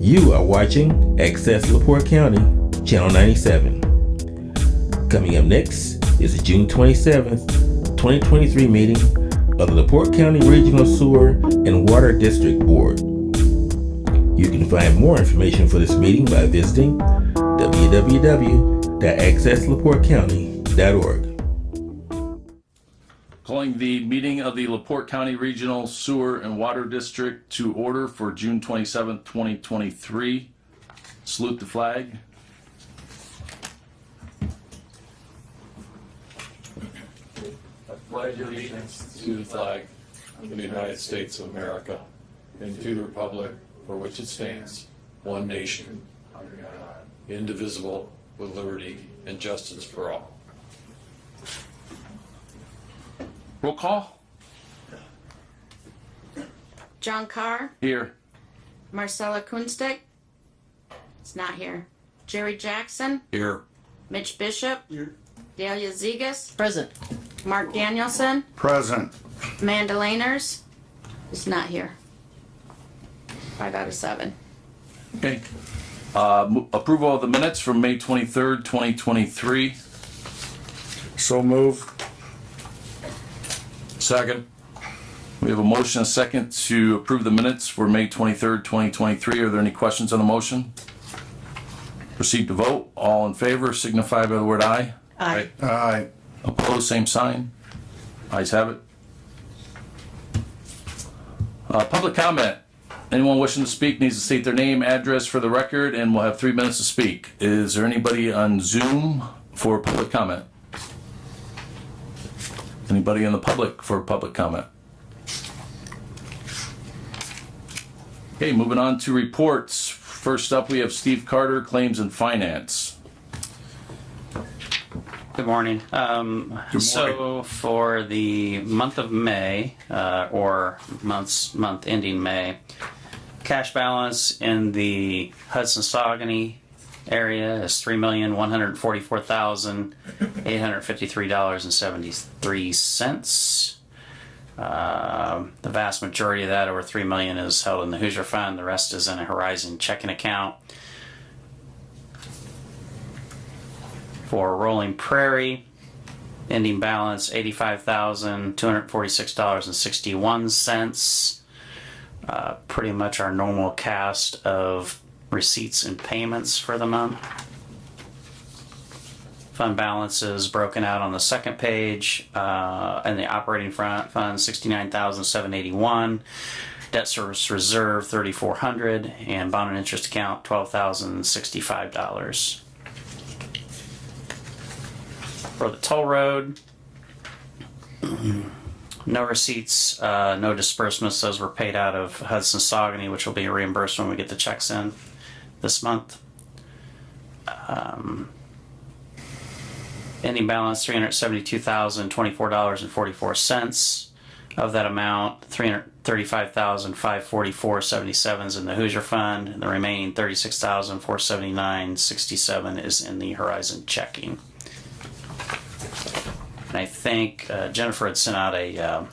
You are watching Access LaPorte County, Channel 97. Coming up next is the June 27th, 2023 meeting of the LaPorte County Regional Sewer and Water District Board. You can find more information for this meeting by visiting www.accesslaportecounty.org. Calling the meeting of the LaPorte County Regional Sewer and Water District to order for June 27th, 2023. Salute the flag. I pledge allegiance to the flag of the United States of America and to the republic for which it stands, one nation, under God, indivisible, with liberty and justice for all. Roll call. John Carr, Here. Marcella Kunstig, it's not here. Jerry Jackson, Here. Mitch Bishop, Delia Zegas, Present. Mark Danielson, Present. Amanda Laners, is not here. 5 out of 7. Okay. Approval of the minutes from May 23rd, 2023. So move. Second. We have a motion and a second to approve the minutes for May 23rd, 2023. Are there any questions on the motion? Proceed to vote. All in favor signify by the word aye. Aye. Aye. Opposed, same sign. Ayes have it. Public comment. Anyone wishing to speak needs to state their name, address for the record, and we'll have 3 minutes to speak. Is there anybody on Zoom for public comment? Anybody in the public for public comment? Okay, moving on to reports. First up, we have Steve Carter, Claims and Finance. Good morning. So for the month of May, or month ending May, cash balance in the Hudson-Saugony area is $3,144,853.73. The vast majority of that, over $3 million, is held in the Hoosier Fund. The rest is in a Horizon checking account. For Rolling Prairie, ending balance $85,246.61. Pretty much our normal cast of receipts and payments for the month. Fund balance is broken out on the second page. And the operating fund $69,781. Debt service reserve $3,400, and bond and interest account $12,065. For the toll road, no receipts, no disbursements. Those were paid out of Hudson-Saugony, which will be reimbursed when we get the checks in this month. Ending balance $372,024.44. Of that amount, $335,544.77 is in the Hoosier Fund, and the remaining $36,479.67 is in the Horizon checking. And I think Jennifer had sent out a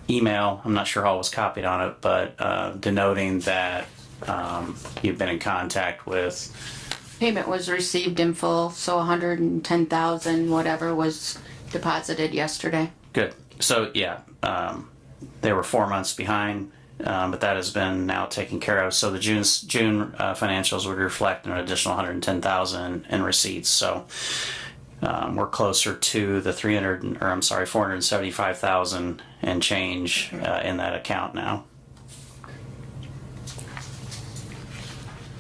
email. I'm not sure how it was copied on it, but denoting that you've been in contact with. Payment was received in full, so 110,000 whatever was deposited yesterday. Good. So yeah, they were 4 months behind, but that has been now taken care of. So the June financials would reflect an additional 110,000 in receipts. So we're closer to the 475,000 and change in that account now.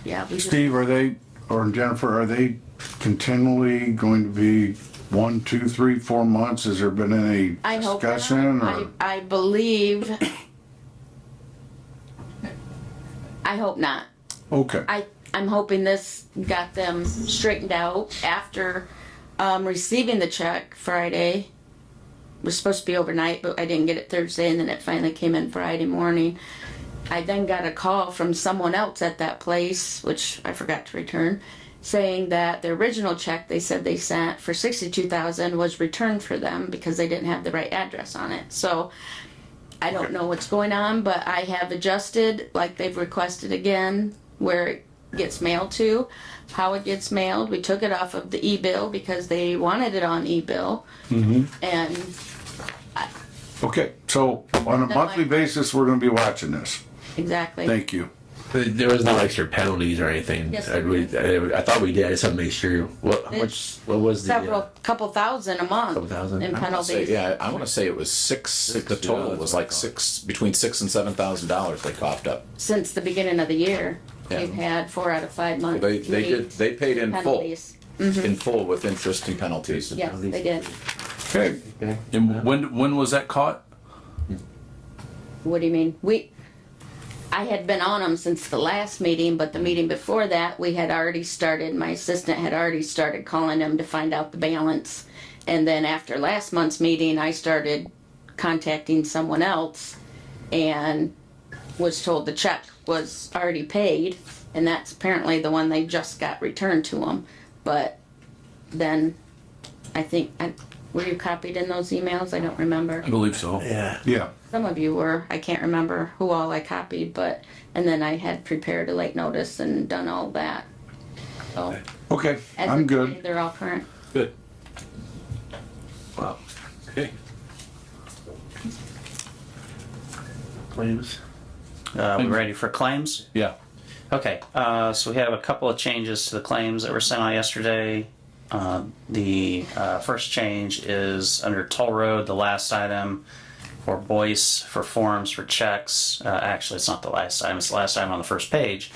Yeah, we Steve, are they, or Jennifer, are they continually going to be 1, 2, 3, 4 months? Has there been any I hope discussion? not. Or? I believe. I hope not. Okay. I'm hoping this got them straightened out after receiving the check Friday. It was supposed to be overnight, but I didn't get it Thursday, and then it finally came in Friday morning. I then got a call from someone else at that place, which I forgot to return, saying that the original check they said they sent for $62,000 was returned for them because they didn't have the right address on it. So I don't know what's going on, but I have adjusted, like they've requested again, where it gets mailed to, how it gets mailed. We took it off of the e-bill because they wanted it on e-bill. And Okay, so on a monthly basis, we're gonna be watching this. exactly. Thank you. There was no extra penalties or anything. Yes, I thought we did. I just had to make sure. What was the Several, couple thousand a month couple thousand? in I penalties. Yeah, I want to say it was six. The total yeah, was like between $6,000 and $7,000 they coughed up. Since the beginning of the year, Yeah. they've had 4 out of 5 months. They paid in penalties. full with interest and penalties. Yes, they did. Okay, And when was that caught? What do you mean? I had been on them since the last meeting, but the meeting before that, we had already started, my assistant had already started calling them to find out the balance. And then after last month's meeting, I started contacting someone else and was told the check was already paid. And that's apparently the one they just got returned to them. But then I think, were you copied in those emails? I don't remember. I believe so. yeah. Some of you were. I can't remember who all I copied, but, and then I had prepared a late notice and done all that. So, Okay, as I'm of good. today, they're all current. Good. Wow. Okay. Claims. We ready for claims? Yeah. Okay, so we have a couple of changes to the claims that were sent out yesterday. The first change is under toll road, the last item for Boyce for forms for checks. Actually, it's not the last item, it's the last item on the first page.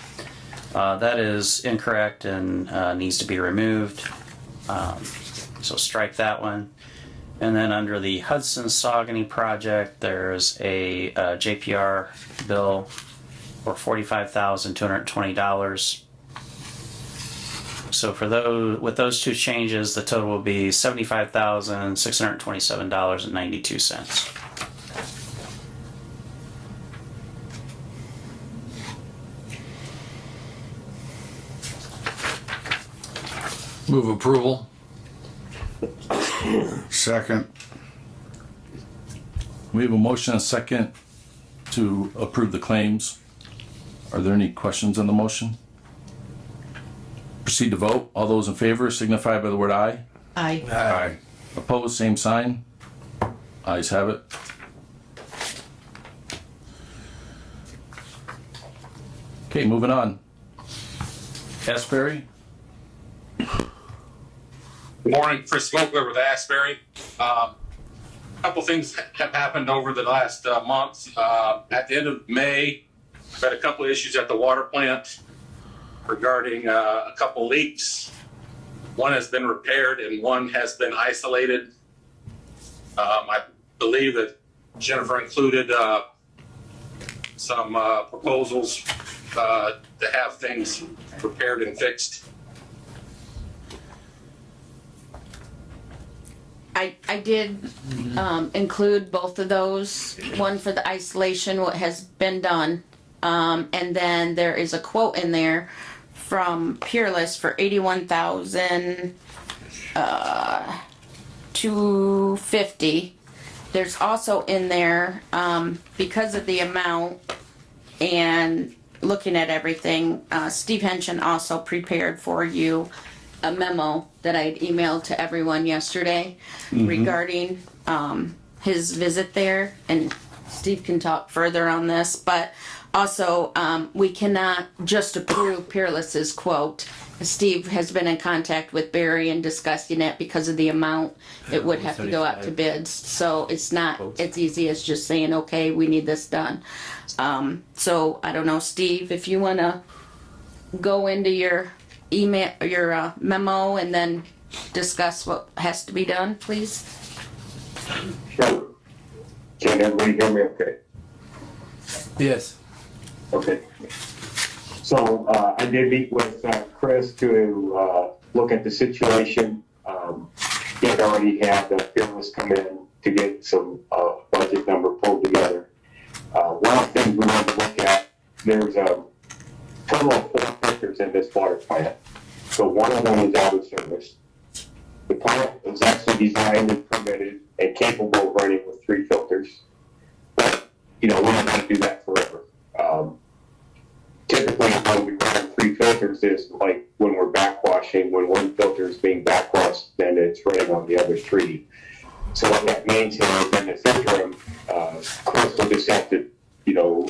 That is incorrect and needs to be removed. So strike that one. And then under the Hudson Saucony project, there's a JPR bill for $45,220. So for with those two changes, the total will be $75,627.92. Move approval. Second, We have a motion and a second to approve the claims. Are there any questions on the motion? Proceed to vote. All those in favor signify by the word aye. aye. Opposed, same sign. Ayes have it. Okay, moving on. Asbury? Good morning, Chris Smokler with Asbury. Couple things have happened over the last month. At the end of May, I've had a couple of issues at the water plant regarding a couple leaks. One has been repaired and one has been isolated. I believe that Jennifer included some proposals to have things repaired and fixed. I did include both of those. One for the isolation, what has been done. And then there is a quote in there from Peerless for $81,250. There's also in there, because of the amount and looking at everything, Steve Henshin also prepared for you a memo that I had emailed to everyone yesterday regarding his visit there, and Steve can talk further on this, but also we cannot just approve Peerless's quote. Steve has been in contact with Barry and discussing it because of the amount. It would have to go out to bids, so it's not as easy as just saying, okay, we need this done. So I don't know, Steve, if you want to go into your email, your memo, and then discuss what has to be done, please. Sure. Can everybody hear me okay? Yes. Okay. So I did meet with Chris to look at the situation. He had already had Fearless come in to get some budget number pulled together. One of the things we want to look at, there's a total of 4 filters in this water plant. So one of them is out of service. The plant was actually designed and permitted and capable of running with 3 filters. But you know, we're not going to do that forever. Typically, when we run 3 filters is like when we're backwashing, when one filter is being backwashed, then it's running on the other 3. So what that means here is in the interim, Chris will just have to, you know,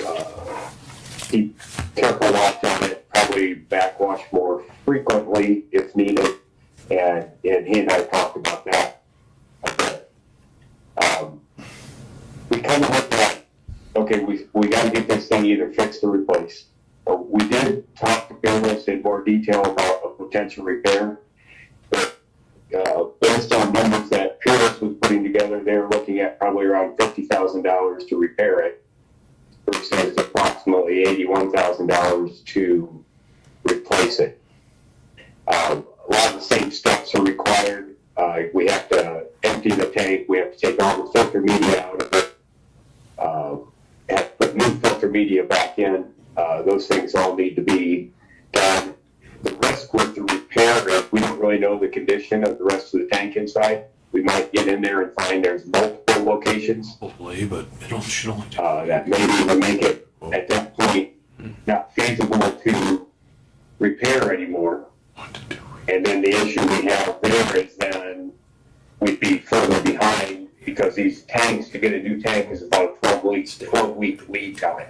keep careful watch on it, probably backwash more frequently if needed, and he and I talked about that a bit. We kind of looked at, okay, we got to get this thing either fixed or replaced. We did talk to Fearless in more detail about a potential repair, but based on numbers that Fearless was putting together, they were looking at probably around $50,000 to repair it versus approximately $81,000 to replace it. A lot of the same steps are required. We have to empty the tank. We have to take all the filter media out of it. Have to put new filter media back in. Those things all need to be done. The risk with the repair is we don't really know the condition of the rest of the tank inside. We might get in there and find there's multiple locations. Probably, but it should only take. That maybe will make it at that point not feasible to repair anymore. And then the issue we have there is then we'd be further behind because these tanks, to get a new tank is about 12-week lead time.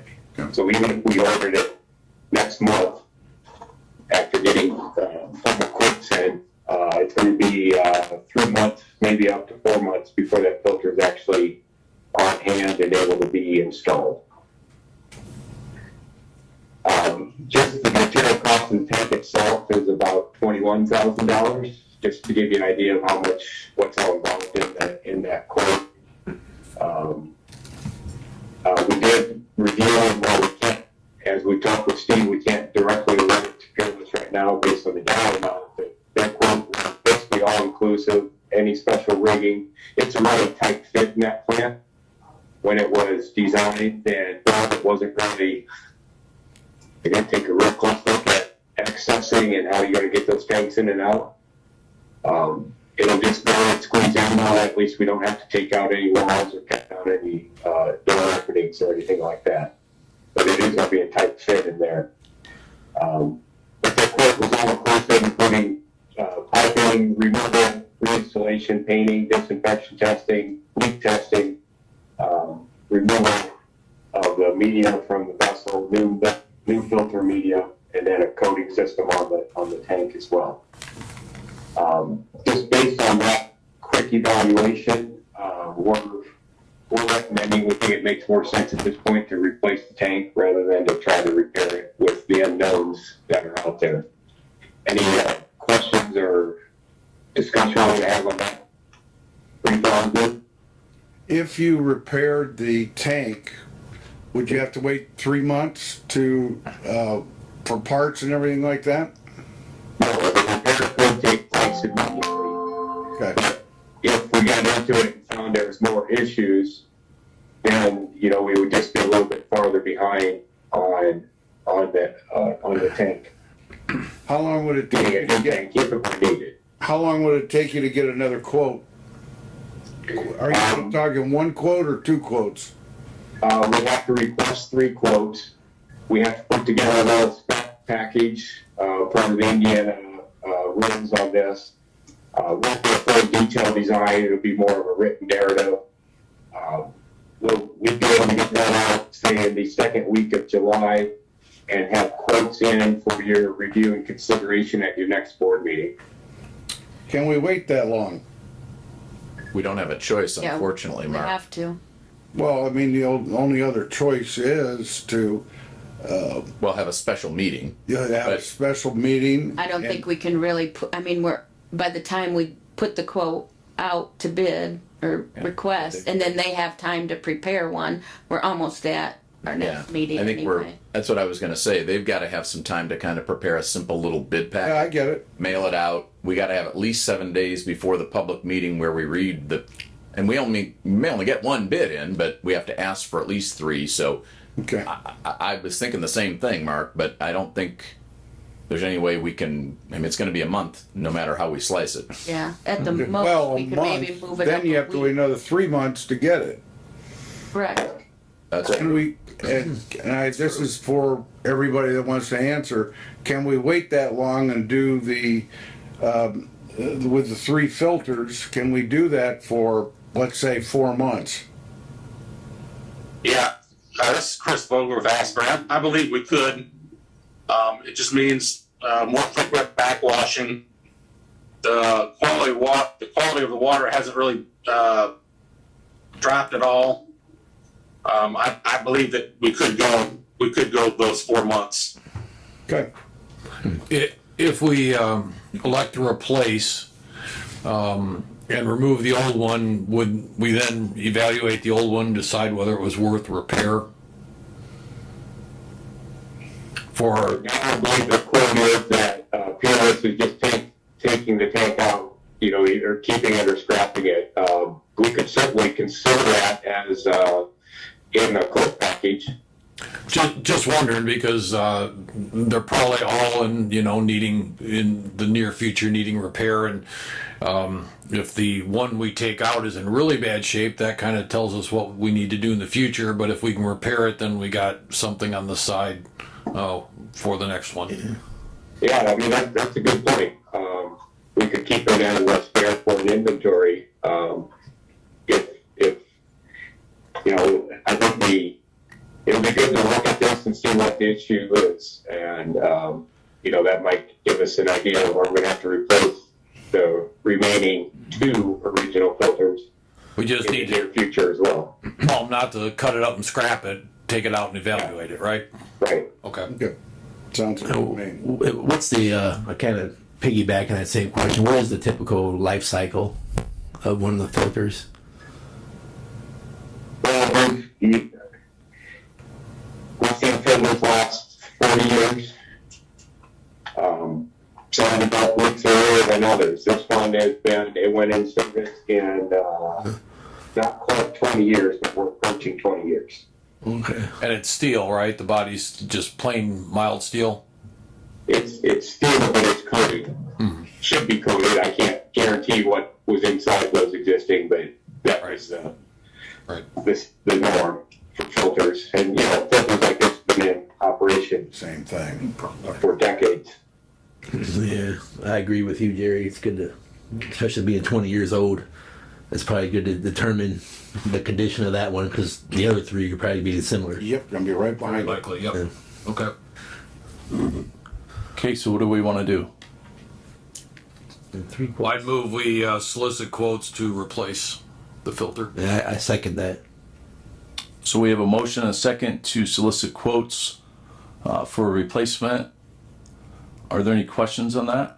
So even if we ordered it next month, after getting formal quotes in, it's going to be 3 months, maybe up to 4 months before that filter is actually on hand and able to be installed. Just the material cost of the tank itself is about $21,000, just to give you an idea of how much, what's all involved in that quote. We did review it, well, we can't, as we talked with Steve, we can't directly run it to Fearless right now based on the dollar amount. That quote was basically all inclusive, any special rigging. It's a really tight fit in that plant. When it was designed and built, it wasn't really, they didn't take a real close look at accessing and how you're going to get those tanks in and out. It'll just go and squeeze in now. At least we don't have to take out any walls or cut down any door openings or anything like that. But it is going to be a tight fit in there. But that quote was all inclusive, including piping, removal, reinstallation, painting, disinfection testing, leak testing, removal of the media from the vessel, new filter media, and then a coating system on the tank as well. Just based on that quick evaluation, we're recommending, we think it makes more sense at this point to replace the tank rather than to try to repair it with the unknowns that are out there. Any questions or discussion we have on that? Pretty darn good. If you repaired the tank, would you have to wait 3 months to, for parts and everything like that? No, the repair could take place immediately. Okay. If we got into it and found there was more issues, then, you know, we would just be a little bit farther behind on the tank. How long would it take Getting a you to new get, tank if it were needed. how long would it take you to get another quote? Are you talking 1 quote or 2 quotes? We have to request 3 quotes. We have to put together a little spec package from the Indiana rules on this. Won't be a full detailed design. It'll be more of a written narrative. We'd be able to get that out, say, in the second week of July and have quotes in for your review and consideration at your next board meeting. Can we wait that long? We don't have a choice, Yeah, unfortunately, We Mark. have to. Well, I mean, the only other choice is to, We'll have a special meeting. you have a But- special meeting. I don't and- think we can really put, I mean, by the time we put the quote out to bid or request, and then they have time to prepare one, we're almost at our Yeah, next meeting I think anyway. that's what I was gonna say. They've gotta have some time to kind of prepare a simple little bid Yeah, I pack, get it. mail it out. We gotta have at least 7 days before the public meeting where we read and we may only get 1 bid in, but we have to ask for at least 3, so Okay. I was thinking the same thing, Mark, but I don't think there's any way we can, I mean, it's gonna be a month, no matter how we slice it. Yeah, at the Well, most, a we could maybe month, move it up then you a have to wait week. another 3 months to get it. Correct. That's Can we, this is for everybody that wants to answer, can we wait that long and do with the 3 filters, can we do that for, let's say, 4 months? Yeah, this is Chris Vogler with Asbury. I believe we could. It just means more frequent backwashing. The quality of the water hasn't really dropped at all. I believe that we could go those 4 months. Okay. If we elect to replace and remove the old one, would we then evaluate the old one, decide whether it was worth repair? For I believe the quote is that Peerless is just taking the tank out, either keeping it or scrapping it. We could certainly consider that as in the quote package. just wondering, because they're probably all in the near future needing repair, and if the one we take out is in really bad shape, that kind of tells us what we need to do in the future. But if we can repair it, then we got something on the side for the next one. Yeah, I mean, that's a good point. We could keep it as a spare for an inventory. I think it'll be good to look at this and see what the issue is. And, that might give us an idea of where we're going to have to replace the remaining 2 original filters. We just need in the near future as well. tell them not to cut it up and scrap it, take it out and evaluate it, right? Right. Okay. Good. Sounds good to me. What's the I kind of piggyback on that same question? What is the typical life cycle of one of the filters? Well, we've seen filters last 40 years. Some about weeks earlier than others. This one it went in service in not quite 20 years, but we're approaching 20 years. Okay. And it's steel, right? The body's just plain mild steel. It's steel, but it's coated. Should be coated. I can't guarantee what was inside those existing, but that was the norm for filters. And filters like this have been in operation Same thing. for decades. Yeah, I agree with you, Jerry. It's good to, especially being 20 years old, it's probably good to determine the condition of that one, because the other 3 could probably be similar. Yep, gonna be right behind it. Likely, yep. Yeah. Okay. Okay, so what do we want to do? And 3 Well, I'd move we solicit quotes to replace the filter. Yeah, I second that. So we have a motion and a second to solicit quotes for a replacement. Are there any questions on that?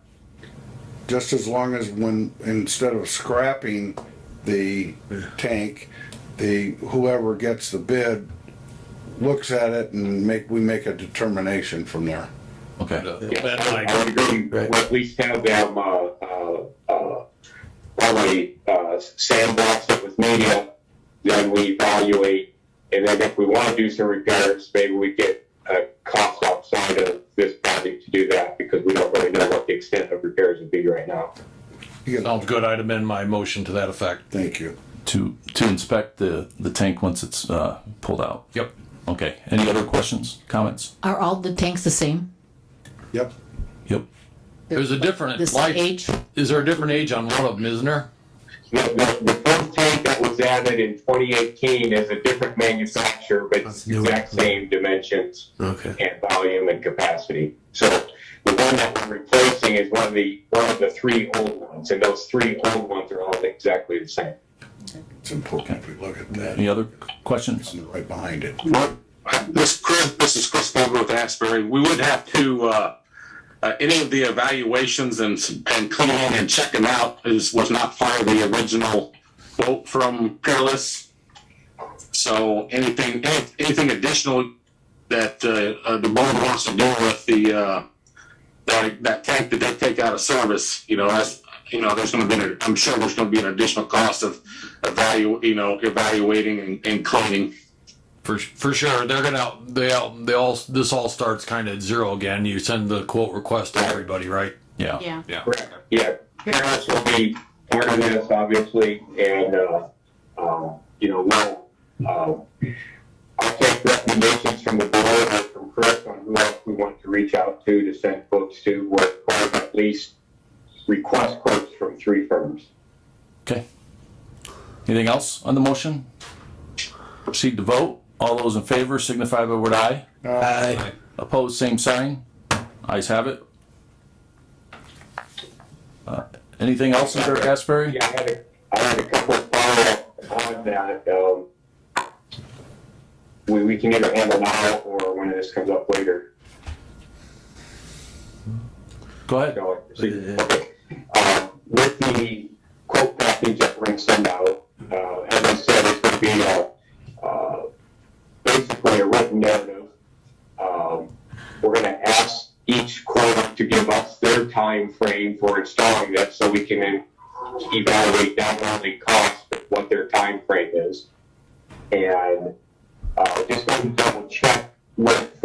Just as long as instead of scrapping the tank, whoever gets the bid looks at it and we make a determination from there. Okay. I would agree. We'll at least have them probably sandblast it with media, then we evaluate, and then if we want to do some repairs, maybe we get a cost outside of this project to do that, because we don't really know what the extent of repairs would be right now. Sounds good. I'd amend my motion to that effect. Thank you. To inspect the tank once it's pulled out. Yep. Okay. Any other questions, comments? Are all the tanks the same? Yep. Yep. There's a different This life. age? Is there a different age on one of them, isn't there? The first tank that was added in 2018 is a different manufacturer, but it's the exact same dimensions Okay. and volume and capacity. So the one that we're replacing is one of the 3 old ones, and those 3 old ones are all exactly the same. It's important if we look at that. Any other questions? Right behind it. This is Chris Vogler with Asbury. We would have to any of the evaluations and cleaning and checking out was not part of the original quote from Peerless. So anything additional that the board wants to do with that tank that they take out of service, there's going to be I'm sure there's going to be an additional cost of evaluating and cleaning. For sure. This all starts kind of at zero again. You send the quote request to everybody, right? Yeah. Yeah. Yeah. Correct. Yeah, parents will be part of this, obviously, and we'll I'll take recommendations from the board or from Chris on who else we want to reach out to send quotes to, or at least request quotes from 3 firms. Okay. Anything else on the motion? Proceed to vote. All those in favor signify by word aye. Aye. Opposed, same sign. Ayes have it. Anything else under Asbury? Yeah, I had a couple of follow-up on that. We can either handle now or when this comes up later. Go ahead. So, okay. With the quote package that we're going to send out, as I said, it's going to be basically a written narrative. We're going to ask each quote to give us their time frame for installing this so we can then evaluate not only cost, but what their time frame is. And just want to double check with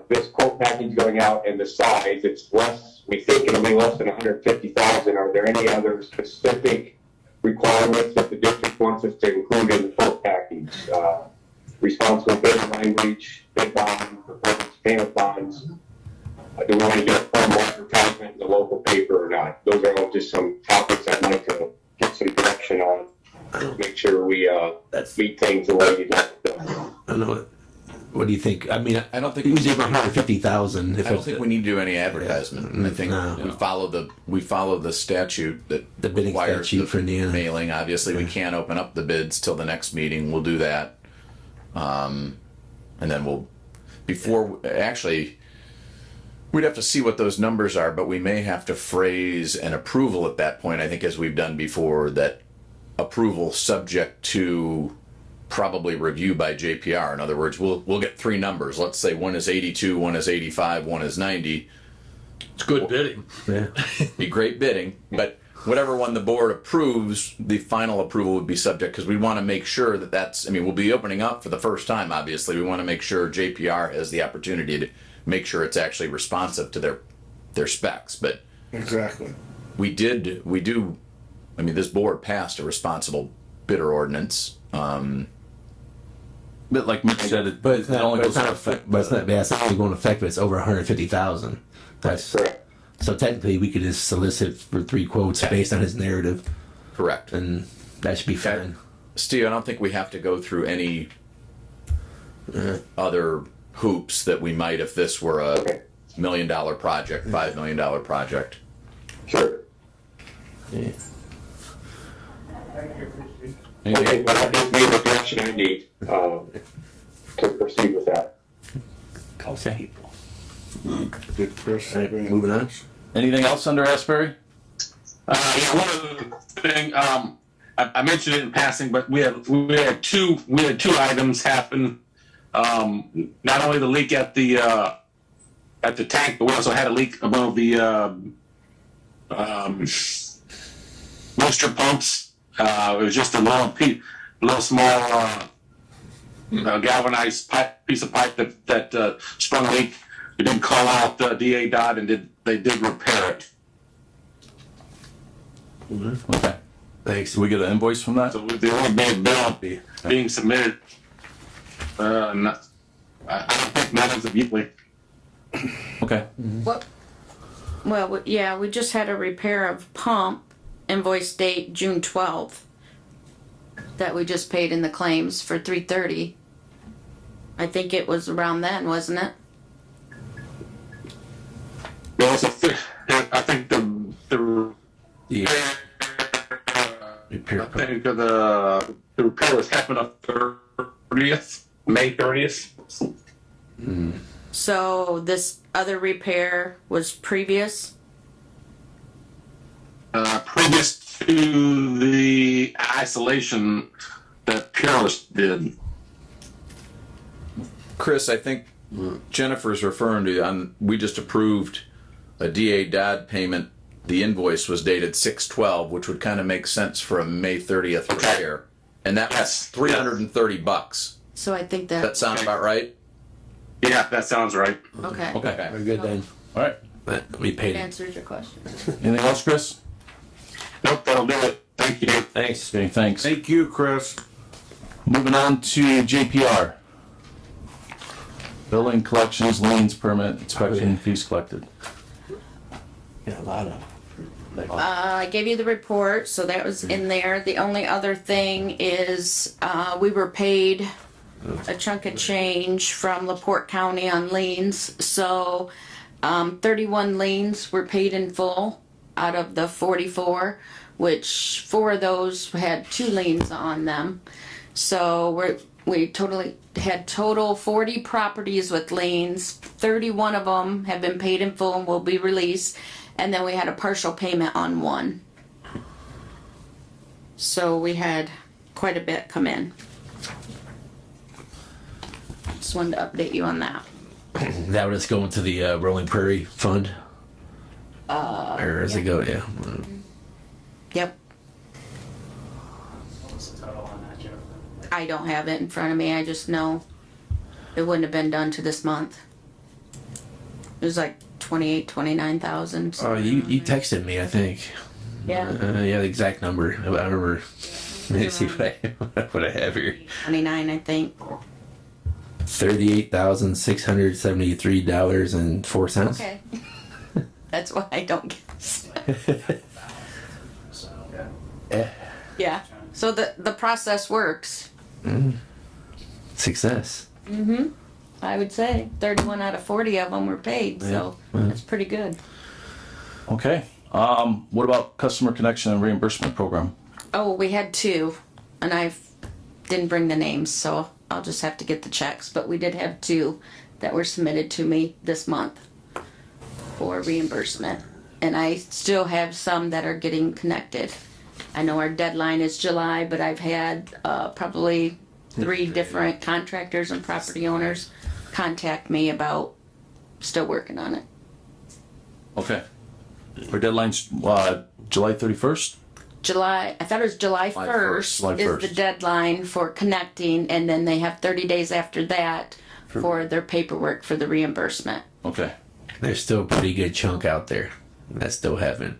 this quote package going out and the size. It's less, we think it'll be less than 150,000. Are there any other specific requirements that the district wants us to include in the quote package? Responsible bidder language, bid bond, performance payment bonds. Do we want to get a formal advertisement in the local paper or not? Those are all just some topics I'd like to get some direction on. Make sure we meet things the way you'd like to. I don't know. What do you think? I mean, I don't think it was over 150,000. I don't think we need to do any advertisement. And I think No. we follow the statute that The bidding requires statute the for Indiana. mailing. Obviously, we can't open up the bids till the next meeting. We'll do that. And then we'd have to see what those numbers are, but we may have to phrase an approval at that point. I think, as we've done before, that approval subject to probably review by JPR. In other words, we'll get 3 numbers. Let's say one is 82, one is 85, one is 90. It's good bidding. Yeah. Be great bidding, but whatever one the board approves, the final approval would be subject, because we want to make sure that we'll be opening up for the first time, obviously. We want to make sure JPR has the opportunity to make sure it's actually responsive to their specs. But Exactly. this board passed a responsible bidder ordinance. But like Mitch said, But it's it not. only But it's goes not. to effect. But it's not. It's not going to affect. But it's over 150,000. That's Correct. so technically we could just solicit for 3 quotes based on his narrative, Correct. and that should be fine. Steve, I don't think we have to go through any other hoops that we might if this were a Okay. $1 million project, $5 million project. Sure. Yeah. Okay, but that gives me the direction I need to proceed with that. Okay. Did Chris have any? Moving on. Anything else under Asbury? Yeah, one other thing, I mentioned it in passing, but we had two items happen. Not only the leak at the tank, but we also had a leak above the moisture pumps. It was just a little small galvanized piece of pipe that sprung a leak. We did call out the DA dot and they did repair it. Okay. Thanks. Do we get an invoice from that? So the only bill being submitted, I don't think not as of yet. Okay. What? Well, yeah, we just had a repair of pump, invoice date June 12th, that we just paid in the claims for $330. I think it was around then, wasn't it? There was I think the Yeah. Repair. I think the repair was happened on 30th, May 30th. So this other repair was previous? Previous to the isolation that Peerless did. Chris, I think Jennifer's referring to, we just approved a DA Dodd payment. The invoice was dated 6/12, which would kind of make sense for a May 30th repair. And that was Yes. $330. So I think That that, sound about right? Yeah, that sounds right. okay, Okay. We're good then. All right. We paid it. answers your question. Anything else, Chris? Nope, that'll do it. Thank you. Thanks. Okay, thanks. Thank you, Chris. Moving on to JPR. Billing, collections, liens, permit, inspection, fees collected. Yeah, a lot of. I gave you the report, so that was in there. The only other thing is, we were paid a chunk of change from LaPorte County on liens. So, 31 liens were paid in full out of the 44, which 4 of those had 2 liens on them. So we totally had total 40 properties with liens. 31 of them have been paid in full and will be released. And then we had a partial payment on 1. So we had quite a bit come in. Just wanted to update you on that. That would just go into the Rolling Prairie Fund? Or does it go, yeah. Yep. What's the total on that, Jennifer? I don't have it in front of me. I just know it wouldn't have been done to this month. It was like 29,000. Oh, you texted me, I think. Yeah. Yeah, the exact number. I remember. Let me see what I have here. 29, I think. $38,673.04. Okay. That's why I don't guess. So, Yeah. So the process works. Success. I would say 31 out of 40 of them were paid, so that's pretty good. Okay. What about customer connection and reimbursement program? Oh, we had 2, and I didn't bring the names, so I'll just have to get the checks. But we did have 2 that were submitted to me this month for reimbursement, and I still have some that are getting connected. I know our deadline is July, but I've had probably 3 different contractors and property owners contact me about still working on it. Okay. Our deadline's July 31st? I thought it was July 1st July is 1st. the deadline for connecting, and then they have 30 days after that for their paperwork for the reimbursement. Okay. There's still a pretty good chunk out there that still haven't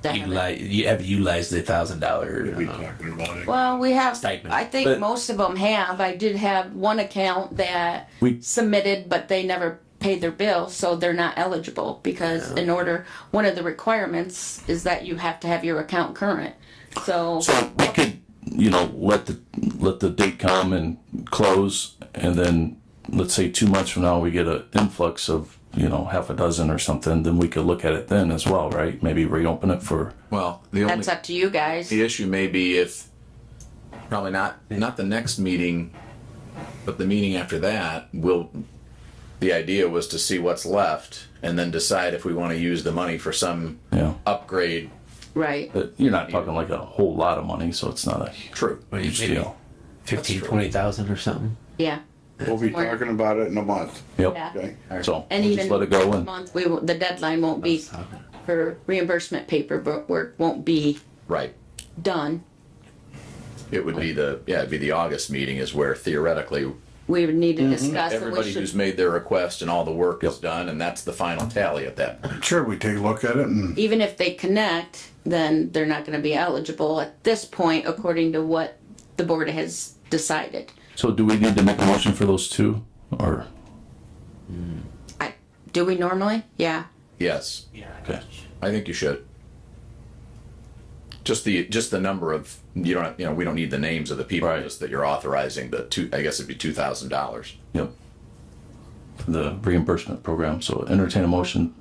utilized the $1,000. We talking about it. Well, we have, Stipend. I think But- most of them have. I did have one account that We- submitted, but they never paid their bill, so they're not eligible because one of the requirements is that you have to have your account current. So, So we could, let the date come and close, and then let's say 2 months from now we get an influx of half a dozen or something. Then we could look at it then as well, right? Maybe reopen it for. Well, the only that's up to you guys. the issue may be if probably not the next meeting, but the meeting after that will. The idea was to see what's left and then decide if we want to use the money for some upgrade. Right. But you're not talking like a whole lot of money, so it's not a True. huge Maybe deal. 15,000, 20,000 or something. Yeah. We'll be talking about it in a month, Yep. Yeah. okay? So And we'll even just let it go this and month, the deadline won't be for reimbursement paperwork won't be Right. done. It would be it'd be the August meeting is where theoretically We would need to discuss and we everybody who's should, made their request and all the work is done, and that's the final tally at that point. Sure, we take a look at it and even if they connect, then they're not gonna be eligible at this point according to what the board has decided. So do we need to make a motion for those 2 or? Do we normally? Yeah. Yes, Okay. I think you should. Just the number of we don't need the names of the people, Right. just that you're authorizing I guess it'd be $2,000. Yep. For the reimbursement program. So entertain a motion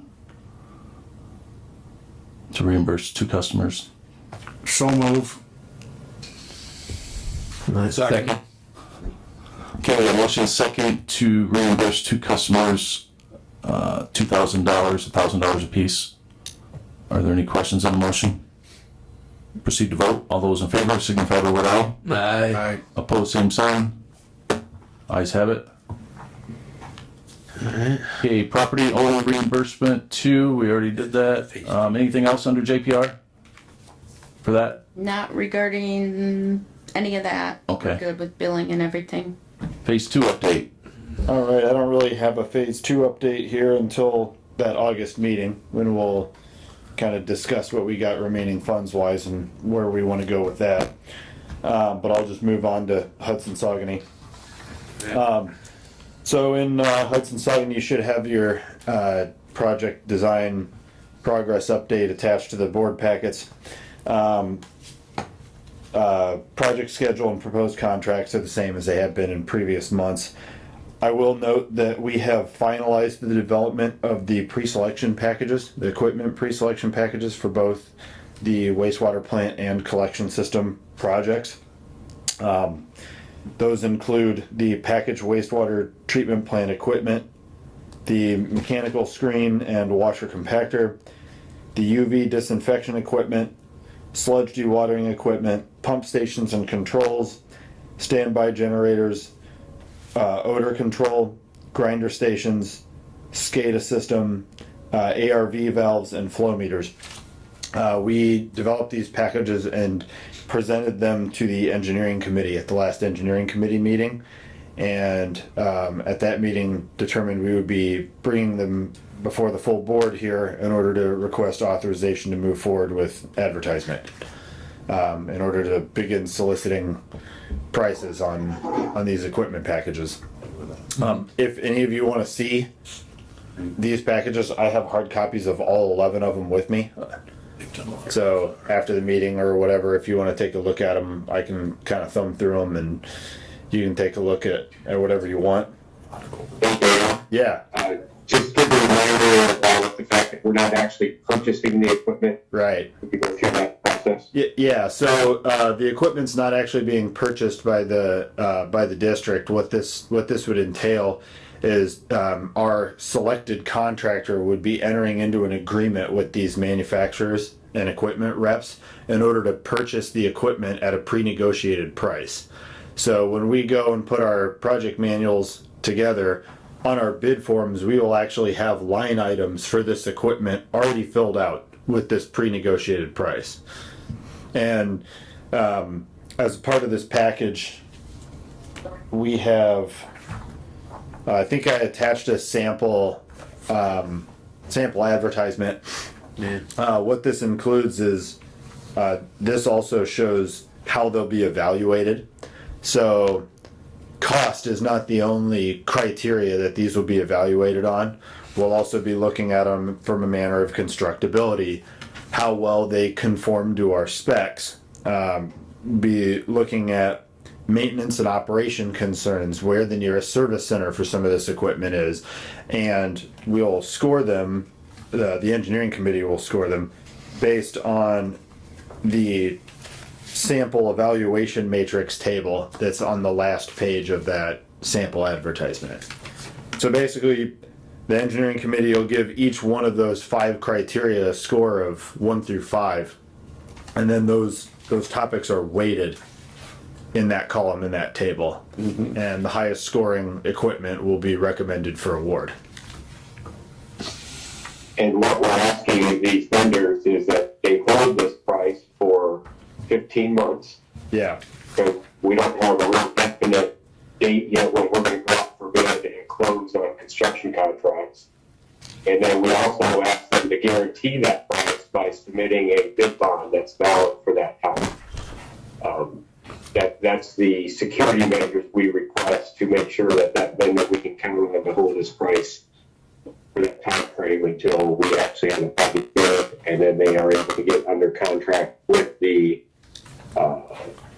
to reimburse 2 customers. so move. Second. Okay, we have a motion second to reimburse 2 customers $2,000, $1,000 apiece. Are there any questions on the motion? Proceed to vote. All those in favor signify by word aye. Aye. Aye. Opposed, same sign. Ayes have it. Okay, property owner reimbursement 2, we already did that. Anything else under JPR for that? Not regarding any of that. Okay. We're good with billing and everything. Phase 2 update. All right, I don't really have a phase 2 update here until that August meeting when we'll kind of discuss what we got remaining funds wise and where we want to go with that. But I'll just move on to Hudson Saugony. So in Hudson Suggen, you should have your project design progress update attached to the board packets. Project schedule and proposed contracts are the same as they have been in previous months. I will note that we have finalized the development of the pre-selection packages, the equipment pre-selection packages for both the wastewater plant and collection system projects. Those include the packaged wastewater treatment plant equipment, the mechanical screen and washer compactor, the UV disinfection equipment, sludge dewatering equipment, pump stations and controls, standby generators, odor control, grinder stations, SCADA system, ARV valves, and flow meters. We developed these packages and presented them to the engineering committee at the last engineering committee meeting, and at that meeting determined we would be bringing them before the full board here in order to request authorization to move forward with advertisement, in order to begin soliciting prices on these equipment packages. If any of you want to see these packages, I have hard copies of all 11 of them with me. So after the meeting or whatever, if you want to take a look at them, I can kind of thumb through them and you can take a look at whatever you want. Yeah. Just give a reminder about the fact that we're not actually purchasing the equipment. Right. We can go through that process. Yeah. So the equipment's not actually being purchased by the district. What this would entail is our selected contractor would be entering into an agreement with these manufacturers and equipment reps in order to purchase the equipment at a pre-negotiated price. So when we go and put our project manuals together, on our bid forms, we will actually have line items for this equipment already filled out with this pre-negotiated price. And as part of this package, we have, I think I attached a sample advertisement. What this includes is this also shows how they'll be evaluated. So cost is not the only criteria that these will be evaluated on. We'll also be looking at them from a manner of constructability, how well they conform to our specs. Be looking at maintenance and operation concerns, where the nearest service center for some of this equipment is, and we'll score them. The engineering committee will score them based on the sample evaluation matrix table that's on the last page of that sample advertisement. So basically, the engineering committee will give each one of those 5 criteria a score of 1 through 5, and then those topics are weighted in that column in that table, and the highest scoring equipment will be recommended for award. And what we're asking of these vendors is that they hold this price for 15 months. Yeah. So we don't have a real definite date yet when we're going to go out for bid and close on construction contracts. And then we also ask them to guarantee that price by submitting a bid bond that's valid for that time. That's the security measures we request to make sure that vendor, we can count on them to hold this price for that time frame until we actually have a public bid, and then they are able to get under contract with the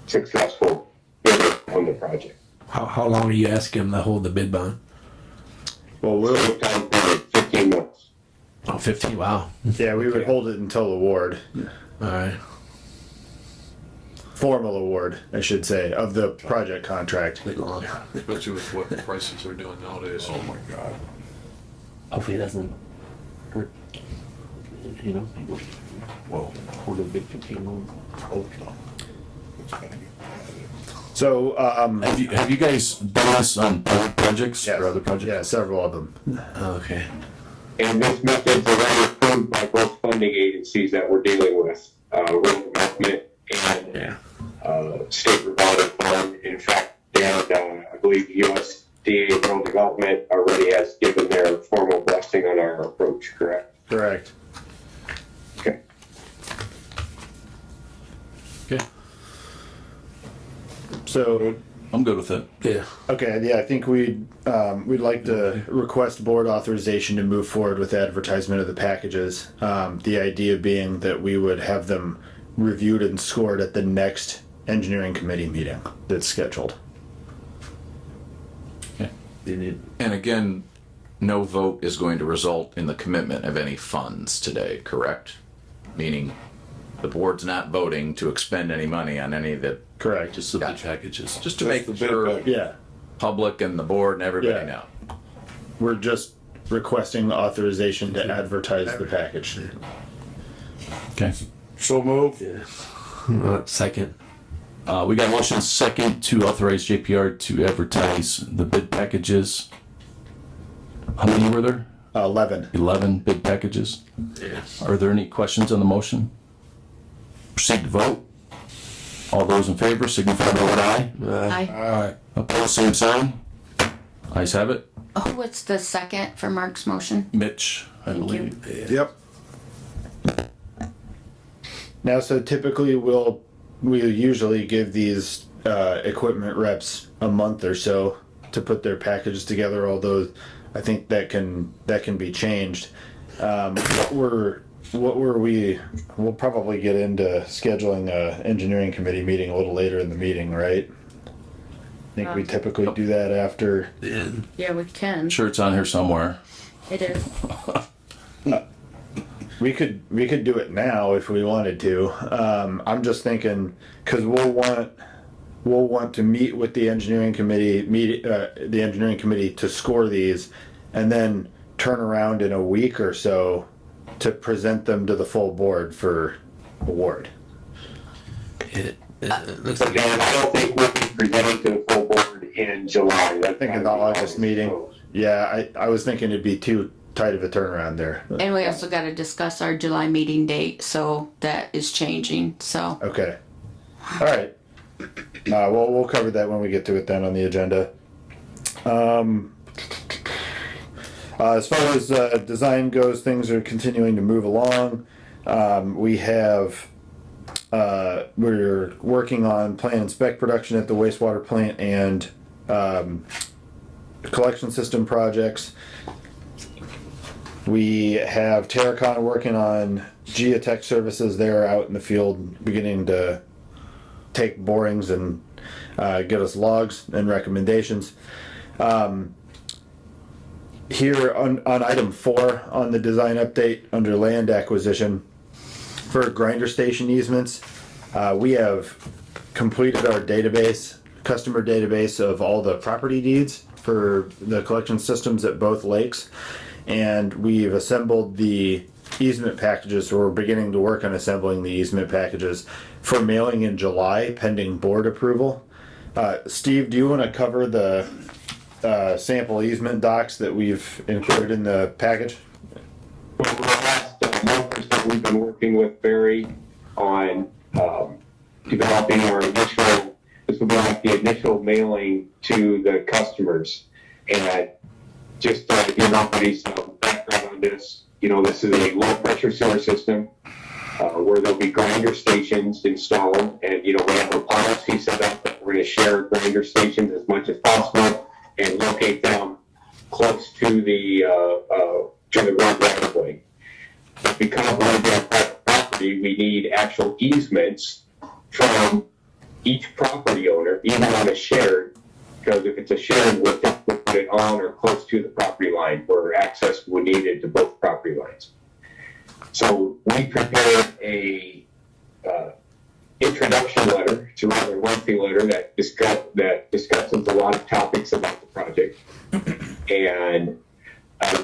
successful bidder on the project. How long are you asking them to hold the bid bond? Well, we'll, So time period, 15 months. Oh, 15, wow. yeah, we would hold it until award. All right. Formal award, I should say, of the project contract. Bit long. Especially with what the prices are doing nowadays. Oh my God. Hopefully it doesn't hurt, you know, people. Whoa. Hold a big 15 long. So, Have you guys done this on other projects or other projects? yeah, several of them. Okay. And this method's already approved by both funding agencies that we're dealing with, Rural Development and State Revolving Fund. In fact, I believe USDA Rural Development already has given their formal blessing on our approach, correct? Correct. Okay. Okay. So, I'm good with it. Yeah. Okay, yeah, I think we'd like to request board authorization to move forward with advertisement of the packages. The idea being that we would have them reviewed and scored at the next engineering committee meeting that's scheduled. And again, no vote is going to result in the commitment of any funds today, correct? Meaning the board's not voting to expend any money on any of the, Correct. Just the bid Gotcha. packages. just to make the bid sure package. Yeah, public and the board and everybody Yeah. know. we're just requesting authorization to advertise the package. Okay. So move. Second. We got a motion second to authorize JPR to advertise the bid packages. How many were there? 11. 11 bid packages. Yes. Are there any questions on the motion? Proceed to vote. All those in favor signify by what aye. Aye. Opposed, same sign. Ayes have it. Oh, what's the second for Mark's motion? Mitch, I Thank you. believe. Yep. Now, so typically we usually give these equipment reps a month or so to put their packages together. Although I think that can be changed. We'll probably get into scheduling a engineering committee meeting a little later in the meeting, right? I think we typically do that after. Yeah, we can. Sure, it's on here somewhere. It is. We could do it now if we wanted to. I'm just thinking because we'll want to meet with the engineering committee, the engineering committee to score these, and then turn around in a week or so to present them to the full board for award. It looks So like Dan, I don't think we'll be presenting to the full board in July. I think in the August meeting. Yeah, I was thinking it'd be too tight of a turnaround there. And we also got to discuss our July meeting date, so that is changing. So Okay. All right. We'll cover that when we get to it then on the agenda. As far as design goes, things are continuing to move along. We're working on plan and spec production at the wastewater plant and collection system projects. We have Terracon working on geotech services there out in the field, beginning to take borings and get us logs and recommendations. Here on item 4 on the design update under land acquisition for grinder station easements, we have completed our customer database of all the property deeds for the collection systems at both lakes, and we've assembled the easement packages, so we're beginning to work on assembling the easement packages for mailing in July pending board approval. Steve, do you want to cover the sample easement docs that we've included in the package? Well, for the last month or so, we've been working with Barry on developing this will be like the initial mailing to the customers. And just to give everybody some background on this, this is a low pressure sewer system where there'll be grinder stations installed. And, we have a policy set up that we're going to share grinder stations as much as possible and locate them close to the road right of way. But because we're on private property, we need actual easements from each property owner, even on a shared, because if it's a shared, we'll put it on or close to the property line where access would be needed to both property lines. So we prepared a introduction letter, it's a rather lengthy letter that discusses a lot of topics about the project. And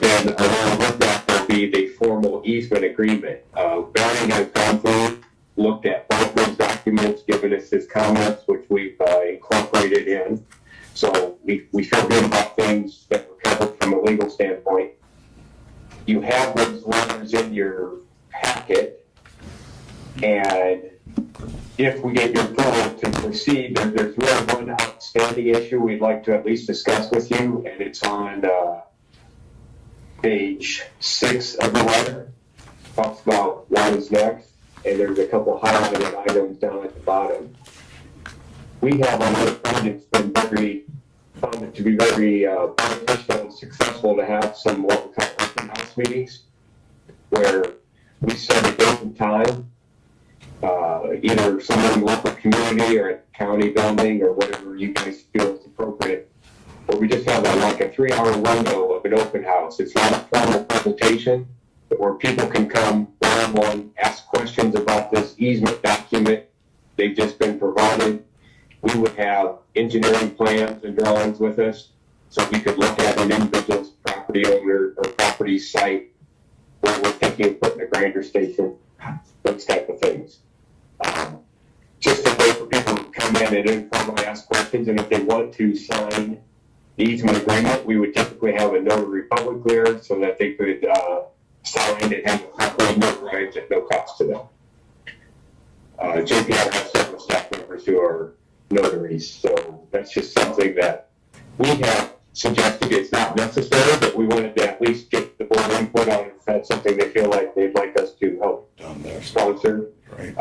then along with that will be the formal easement agreement. Barry has gone through, looked at both those documents, given us his comments, which we've incorporated in. So we feel good about things that were covered from a legal standpoint. You have those letters in your packet, and if we get your approval to proceed, there's really one outstanding issue we'd like to at least discuss with you, and it's on page 6 of the letter. Talks about what is next, and there's a couple highlighted items down at the bottom. we have on other projects been found it to be very beneficial and successful to have some what we call open house meetings, where we set a date and time, either somewhere in the local community or at county building or whatever you guys feel is appropriate, where we just have like a 3-hour window of an open house. It's not a formal presentation, but where people can come one-on-one, ask questions about this easement document they've just been provided. We would have engineering plans and drawings with us, so we could look at an individual's property owner or property site where we're thinking of putting a grinder station, those type of things. Just a way for people to come in and informally ask questions, and if they want to sign the easement agreement, we would typically have a notary public there so that they could sign and have a properly notarized at no cost to them. JPR has several staff members who are notaries, so that's just something that we have suggested. It's not necessary, but we wanted to at least get the board input on if that's something they feel like they'd like us to help sponsor. Right.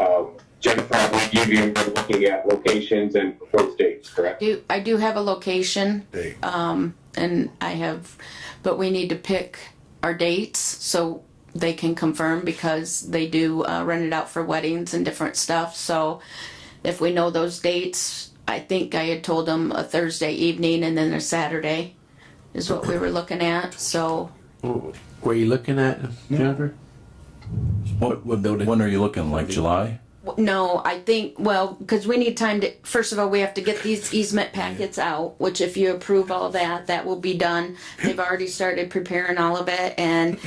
Jennifer, I believe you've been looking at locations and proposed dates, correct? I do have a location, Date. and I have, but we need to pick our dates so they can confirm, because they do rent it out for weddings and different stuff. So if we know those dates, I think I had told them a Thursday evening and then a Saturday is what we were looking at. So Where are you looking at, Jennifer? What building? When are you looking, like July? no, I think, well, because we need time to, first of all, we have to get these easement packets out, which if you approve all that, that will be done. They've already started preparing all of it, and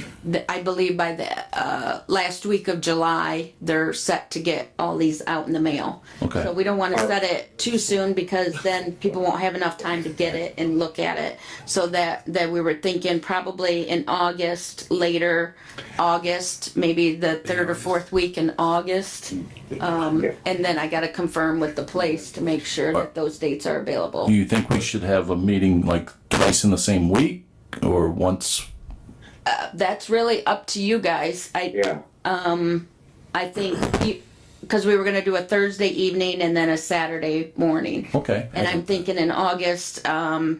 I believe by the last week of July, they're set to get all these out in the mail. Okay. So we don't want to set it too soon, because then people won't have enough time to get it and look at it. So that we were thinking probably in August, later August, maybe the third or fourth week in August. And then I gotta confirm with the place to make sure that those dates are available. Do you think we should have a meeting like twice in the same week or once? That's really up to you guys. Yeah. I think, because we were gonna do a Thursday evening and then a Saturday morning. Okay. And I'm thinking in August,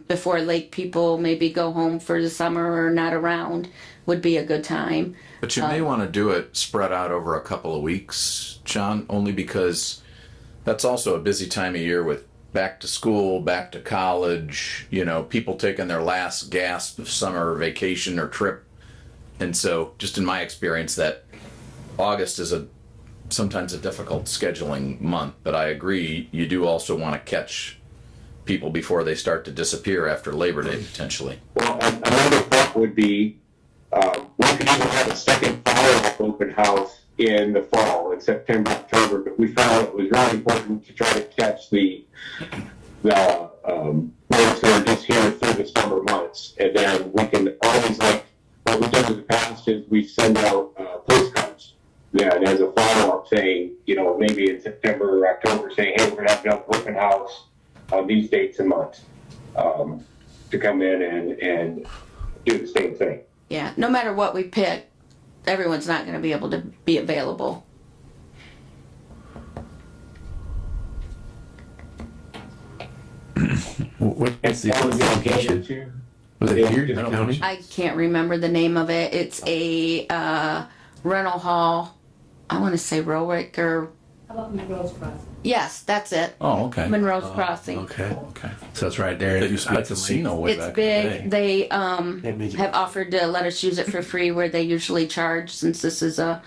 before lake people maybe go home for the summer or not around, would be a good time. But you may want to do it spread out over a couple of weeks, John, only because that's also a busy time of year with back to school, back to college, people taking their last gasp of summer vacation or trip. And so, just in my experience, that August is sometimes a difficult scheduling month, but I agree, you do also want to catch people before they start to disappear after Labor Day, potentially. Well, another thought would be, we could even have a second follow-up open house in the fall, in September, October, but we found it was really important to try to catch the ones who are just here through the summer months. And then we can always, like, what we've done in the past is we send out postcards. Yeah, and as a follow-up saying, maybe in September or October, saying, hey, we're going to have an open house on these dates and months to come in and do the same thing. Yeah, no matter what we pick, everyone's not gonna be able to be available. What's the location? Was it here in the county? I can't remember the name of it. It's a rental hall. I want to say Rowick or. How about Monroe's Crossing? Yes, that's it. Oh, okay. Monroe's Crossing. Okay. Okay. So it's right there. That used to be a Hudson Lake. casino way It's back in the big. day. They have offered to let us use it for free, where they usually charge, since this is a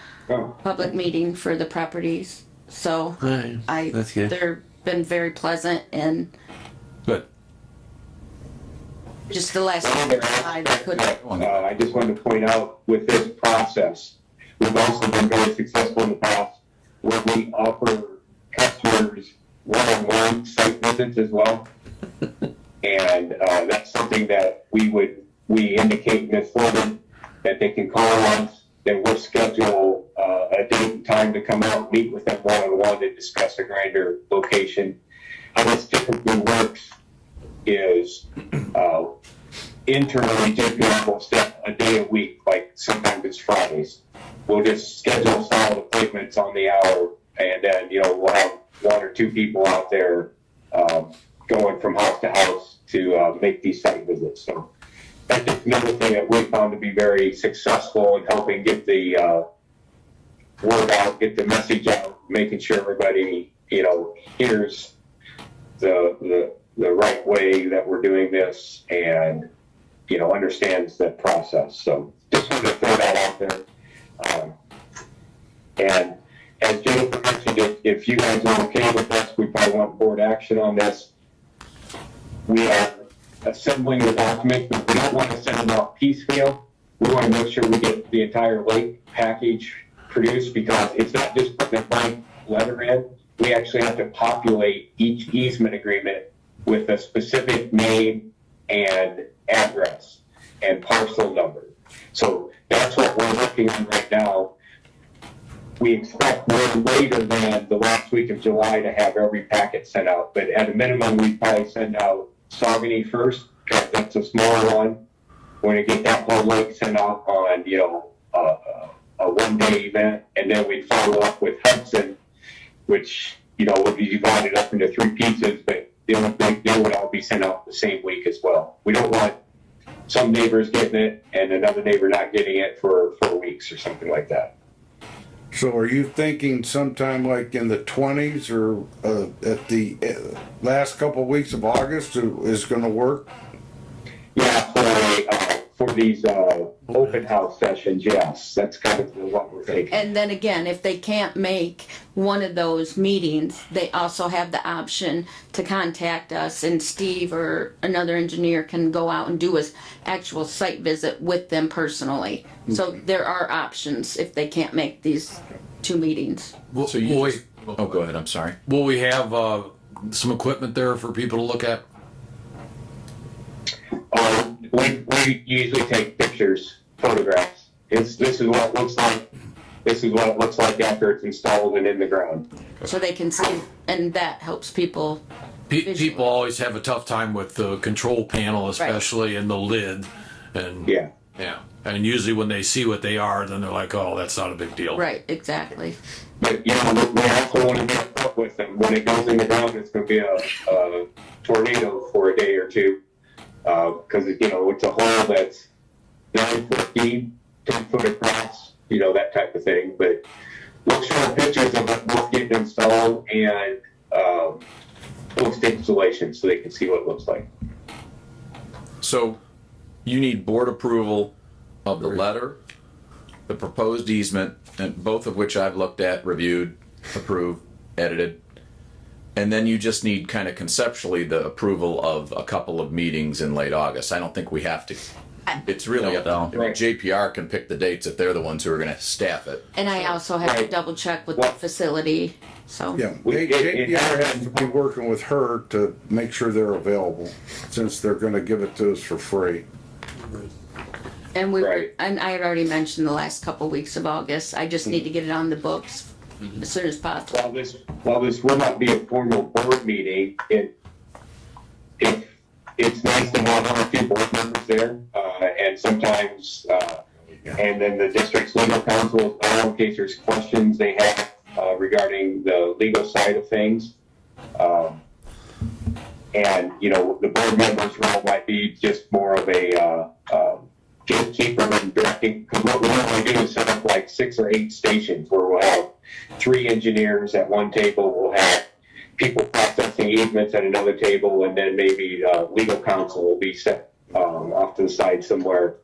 public meeting for the properties. So Alright, that's good. they've been very pleasant, and Good. just the last I couldn't. I just wanted to point out with this process, we've also been very successful in the past where we offer customers one-on-one site visits as well. And that's something that we indicate in this form that they can call us, then we'll schedule a date and time to come out, meet with them one-on-one and discuss a grinder location. How this typically works is internally, JPR will set a day a week, like sometimes it's Fridays. We'll just schedule solid appointments on the hour, and then, we'll have one or two people out there going from house to house to make these site visits. So that's just another thing that we found to be very successful in helping get the word out, get the message out, making sure everybody, hears the right way that we're doing this and, understands the process. So just wanted to throw that out there. And as Jennifer mentioned, if you guys are okay with this, we probably want board action on this. We are assembling the documents, but we don't want to send them out piecemeal. We want to make sure we get the entire lake package produced, because it's not just putting a blank letter in. We actually have to populate each easement agreement with a specific name and address and parcel number. So that's what we're working on right now. We expect no later than the last week of July to have every packet sent out, but at a minimum, we probably send out Saucony first, because that's a smaller one. We're gonna get that whole lake sent out on, a one-day event, and then we follow up with Hudson, which, would be divided up into 3 pieces, but they would all be sent out the same week as well. We don't want some neighbors getting it and another neighbor not getting it for 4 weeks or something like that. So are you thinking sometime like in the 20s or at the last couple of weeks of August is going to work? Yeah, for these open house sessions, yes, that's kind of what we're taking. And then again, if they can't make one of those meetings, they also have the option to contact us, and Steve or another engineer can go out and do an actual site visit with them personally. So there are options if they can't make these 2 meetings. So you just, oh, go ahead. I'm sorry. Will we have some equipment there for people to look at? We usually take pictures, photographs. This is what it looks like. This is what it looks like after it's installed and in the ground. So they can see, and that helps people. People always have a tough time with the control panel, especially, and the lid. And Yeah. yeah. And usually when they see what they are, then they're like, oh, that's not a big deal. Right, exactly. But, we also want to get up with them. When it goes in the ground, it's going to be a tornado for a day or two. Because, it's a hole that's 9 foot deep, 10 foot across, that type of thing. But we'll show pictures of it both getting installed and post installation so they can see what it looks like. So you need board approval of the letter, the proposed easement, and both of which I've looked at, reviewed, approved, edited. And then you just need kind of conceptually the approval of a couple of meetings in late August. I don't think we have to. It's really up to JPR can pick the dates if they're the ones who are going to staff it. And I also have to double check with the facility, so. Yeah, JPR has to be working with her to make sure they're available, since they're going to give it to us for free. And Right. and I had already mentioned the last couple weeks of August. I just need to get it on the books as soon as possible. While this will not be a formal board meeting, it's nice to have one or two board members there, and sometimes, and then the district's legal counsel, in case there's questions they have regarding the legal side of things. And, the board members' role might be just more of a gatekeeper and directing, because what we normally do is set up like 6 or 8 stations where we'll have 3 engineers at one table, we'll have people processing easements at another table, and then maybe legal counsel will be set off to the side somewhere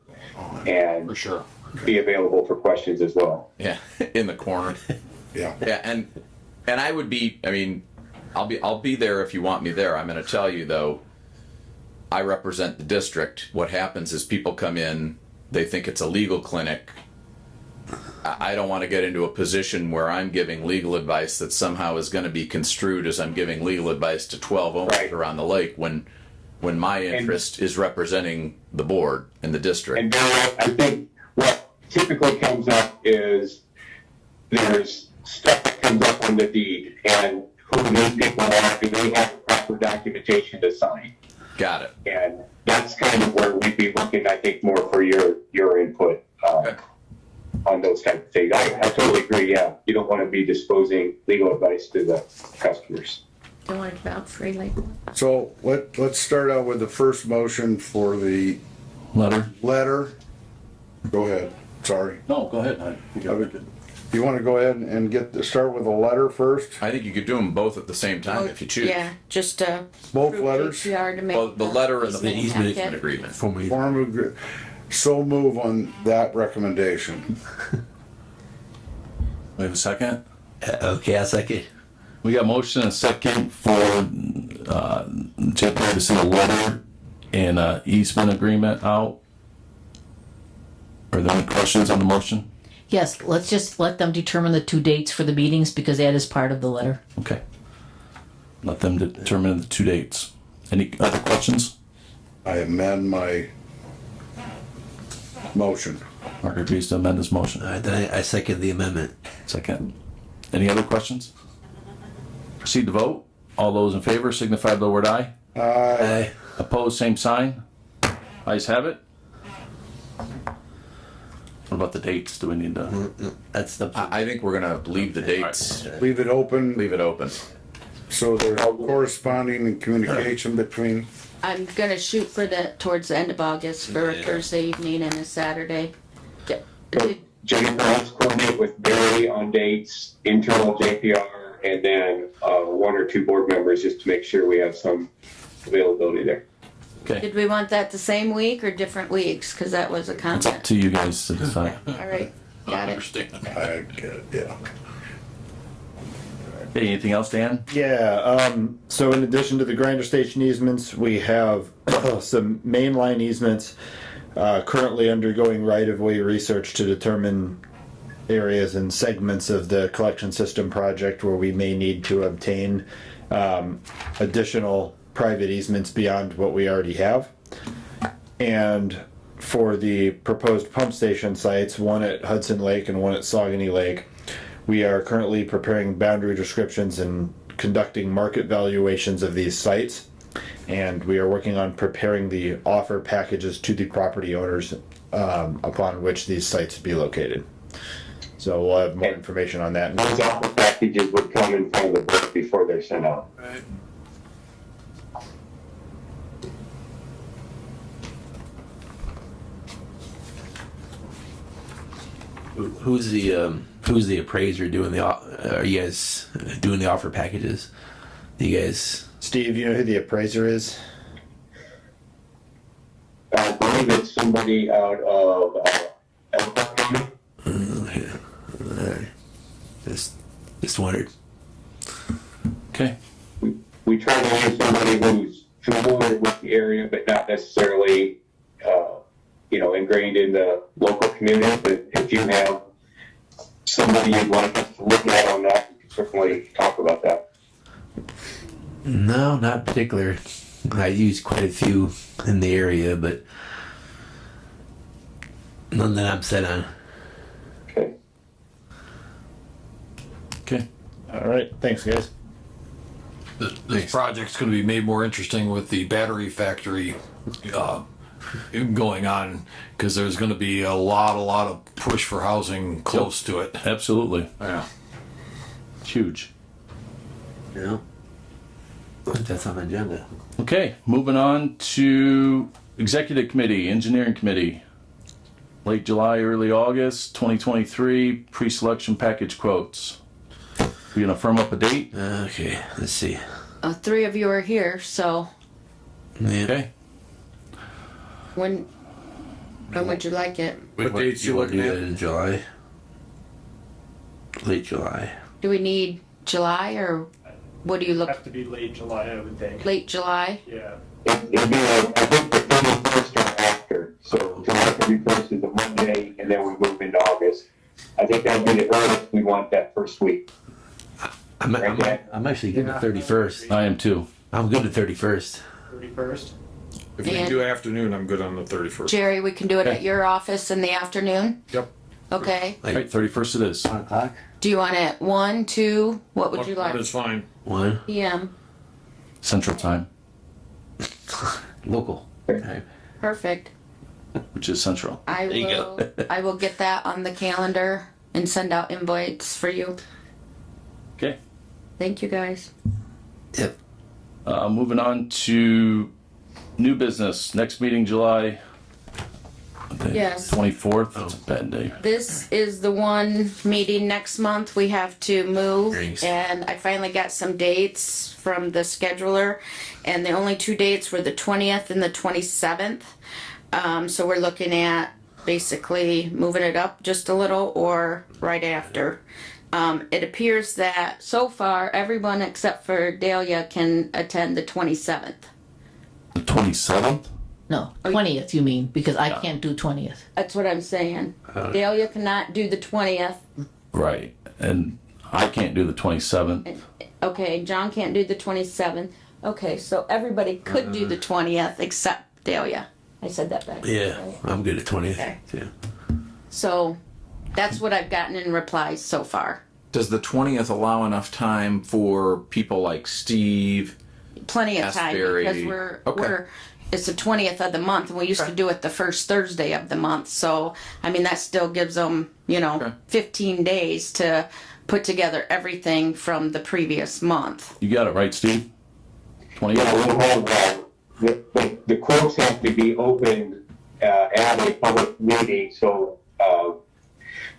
and For sure. be available for questions as well. Yeah, in the corner. Yeah. Yeah, and I would be. I mean, I'll be there if you want me there. I'm going to tell you though. I represent the district. What happens is people come in, they think it's a legal clinic. I don't want to get into a position where I'm giving legal advice that somehow is going to be construed as I'm giving legal advice to 12 owners Right. around the lake when my interest is representing the board and the district. And now I think what typically comes up is there's stuff that comes up on the deed, and who these people are, do they have the proper documentation to sign? Got it. And that's kind of where we'd be looking, I think, more for your input on those type of things. I totally agree, yeah. You don't want to be disposing legal advice to the customers. Don't want to bounce free like. So let's start out with the first motion for the Letter? letter. Go ahead, sorry. No, go ahead. You wanna go ahead and start with the letter first? I think you could do them both at the same time if you choose. Yeah, just Both approve letters? JPR to make Well, the letter and the easement easement packet. agreement. Form of agree- So move on that recommendation. We have a second? Okay, I'll second. We got motion and a second for JPR to send a letter and easement agreement out. Are there any questions on the motion? Yes, let's just let them determine the 2 dates for the meetings because that is part of the letter. Okay. Let them determine the 2 dates. Any other questions? I amend my motion. Mark agrees to amend his motion. Then I second the amendment. Second. Any other questions? Proceed to vote. All those in favor signify by the word aye. Aye. Opposed, same sign. Ayes have it. What about the dates? Do we need to? That's the. I think we're gonna leave the dates, Leave it open, leave it open. so there's corresponding and communication between. I'm gonna shoot for towards the end of August for a Thursday evening and a Saturday. Jennifer, let's coordinate with Barry on dates, internal JPR, and then 1 or 2 board members just to make sure we have some availability there. Okay. Did we want that the same week or different weeks? Cause that was a It's up comment. to you guys to decide. All right, got it. I get it, yeah. Hey, anything else, Dan? Yeah, so in addition to the grinder station easements, we have some mainline easements currently undergoing right-of-way research to determine areas and segments of the collection system project where we may need to obtain additional private easements beyond what we already have. And for the proposed pump station sites, one at Hudson Lake and one at Saugony Lake, we are currently preparing boundary descriptions and conducting market valuations of these sites. And we are working on preparing the offer packages to the property owners upon which these sites be located. So we'll have more information on that. Those offer packages would come in front of the board before they're sent out. Who's the appraiser doing are you guys doing the offer packages? You guys. Steve, you know who the appraiser is? I believe it's somebody out of LaPorte County. Just wondered. Okay. We try to use somebody who's familiar with the area, but not necessarily, ingrained in the local community. But if you have somebody you'd like us to look at on that, we can certainly talk about that. No, not particular. I use quite a few in the area, but none that I'm set on. Okay. Okay. All right, thanks, guys. This project's going to be made more interesting with the battery factory going on because there's going to be a lot of push for housing close to it. Absolutely. Yeah. It's huge. Yeah. That's on the agenda. Okay, moving on to Executive Committee, Engineering Committee. Late July, early August, 2023, pre-selection package quotes. We gonna firm up a date? Okay, let's see. 3 of you are here, so Yeah. Okay. when would you like it? What dates you wanna looking do that at? in July? Late July. Do we need July or what do you look, Have to be late July, I would think. late July? Yeah. It'd be, I think the 31st or after. So July 31st is a Monday, and then we move into August. I think that'd be the earliest we want that first week. I'm Okay. actually good to 31st. I am too. I'm good to 31st. 31st? If you And- do afternoon, I'm good on the 31st. Jerry, we can do it at Okay. your office in the afternoon? Yep. Okay. All right, 31st it is. 1 o'clock? Do you want it at 1, 2? What would you like? That is fine. 1. PM. Central Time, Local. Time. Perfect. which is Central. I There you will, go. I will get that on the calendar and send out invites for you. Okay. Thank you guys. Yep. Moving on to new business. Next meeting, July Yes. 24th. That's a bad day. This is the one meeting next month we have to move, Thanks. and I finally got some dates from the scheduler, and the only two dates were the 20th and the 27th. So we're looking at basically moving it up just a little or right after. It appears that so far everyone except for Dahlia can attend the 27th. The 27th? No, 20th you mean, because I can't do 20th. That's what I'm saying. Dahlia cannot do the 20th. Right. And I can't do the 27th. Okay, John can't do the 27th. Okay, so everybody could do the 20th except Dahlia. I said that better. Yeah, right? I'm good at 20th. Okay. Yeah. So that's what I've gotten in replies so far. Does the 20th allow enough time for people like Steve? Plenty of time Asbury. because Okay. it's the 20th of the month and we used to do it the first Thursday of the month. So, I mean, that still gives them, Okay. 15 days to put together everything from the previous month. You got it right, Steve? 20th? Yeah, we'll have, the quotes have to be opened at a public meeting, so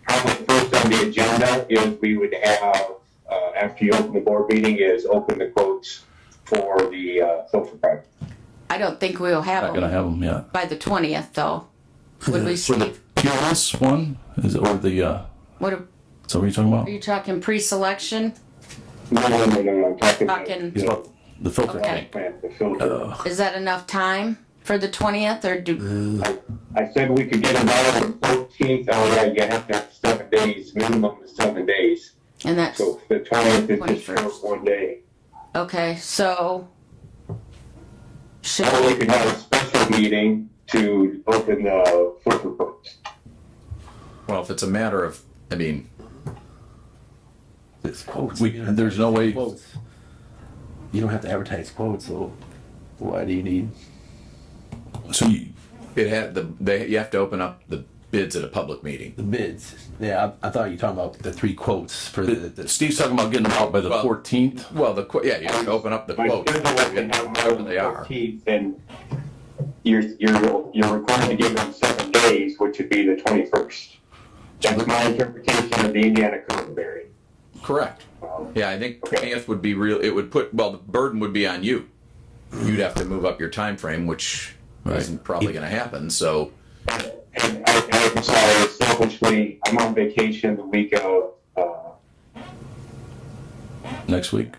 probably first on the agenda is we would have, after you open the board meeting, is open the quotes for the social project. I don't think we'll have Not going to them have them yet. by the 20th though. Would we, For the Steve? Purist one? Is it, or the, What are so what are you talking about? you talking pre-selection? No, I'm talking about Talking, The filter Okay. tank. the filter. is that enough time for the 20th or do, I said we could get it out on the 14th, oh yeah, you have to have 7 days, minimum is 7 days. and that's, So the 20th is just 21st. for 1 day. okay, so should Or we could have a special meeting to open the filter quotes. Well, if it's a matter of, I mean, It's quotes. There's no way. Quotes. You don't have to advertise quotes, so why do you need? So you, you have to open up the bids at a public meeting. The bids. Yeah, I thought you were talking about the 3 quotes for the Steve's talking about getting them out by the Well, 14th. Well, yeah, you have to open up the My quotes, schedule is to have them whatever they are. 14th, and you're required to give them 7 days, which would be the 21st. That's my interpretation of the Indiana code, Barry. Correct. Yeah, I think 20th would be real, it would put, well, the burden would be on you. You'd have to move up your time frame, which isn't probably gonna happen, so. And I'm sorry, selfishly, I'm on vacation the week of, Next week.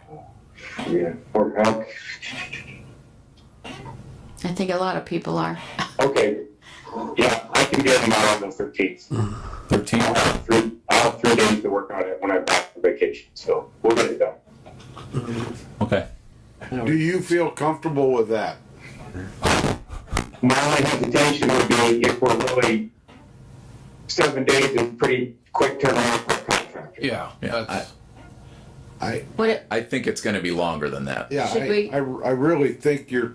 I think a lot of people are. Okay, yeah, I can get them out on the 13th. 13th. I'll have 3 days to work on it when I'm back from vacation, so we'll get it done. Okay. Do you feel comfortable with that? My only hesitation would be if we're really, 7 days is pretty quick turnaround for a contractor. Yeah, Yeah, I think it's gonna be longer than that. Yeah, Should we- I really think you're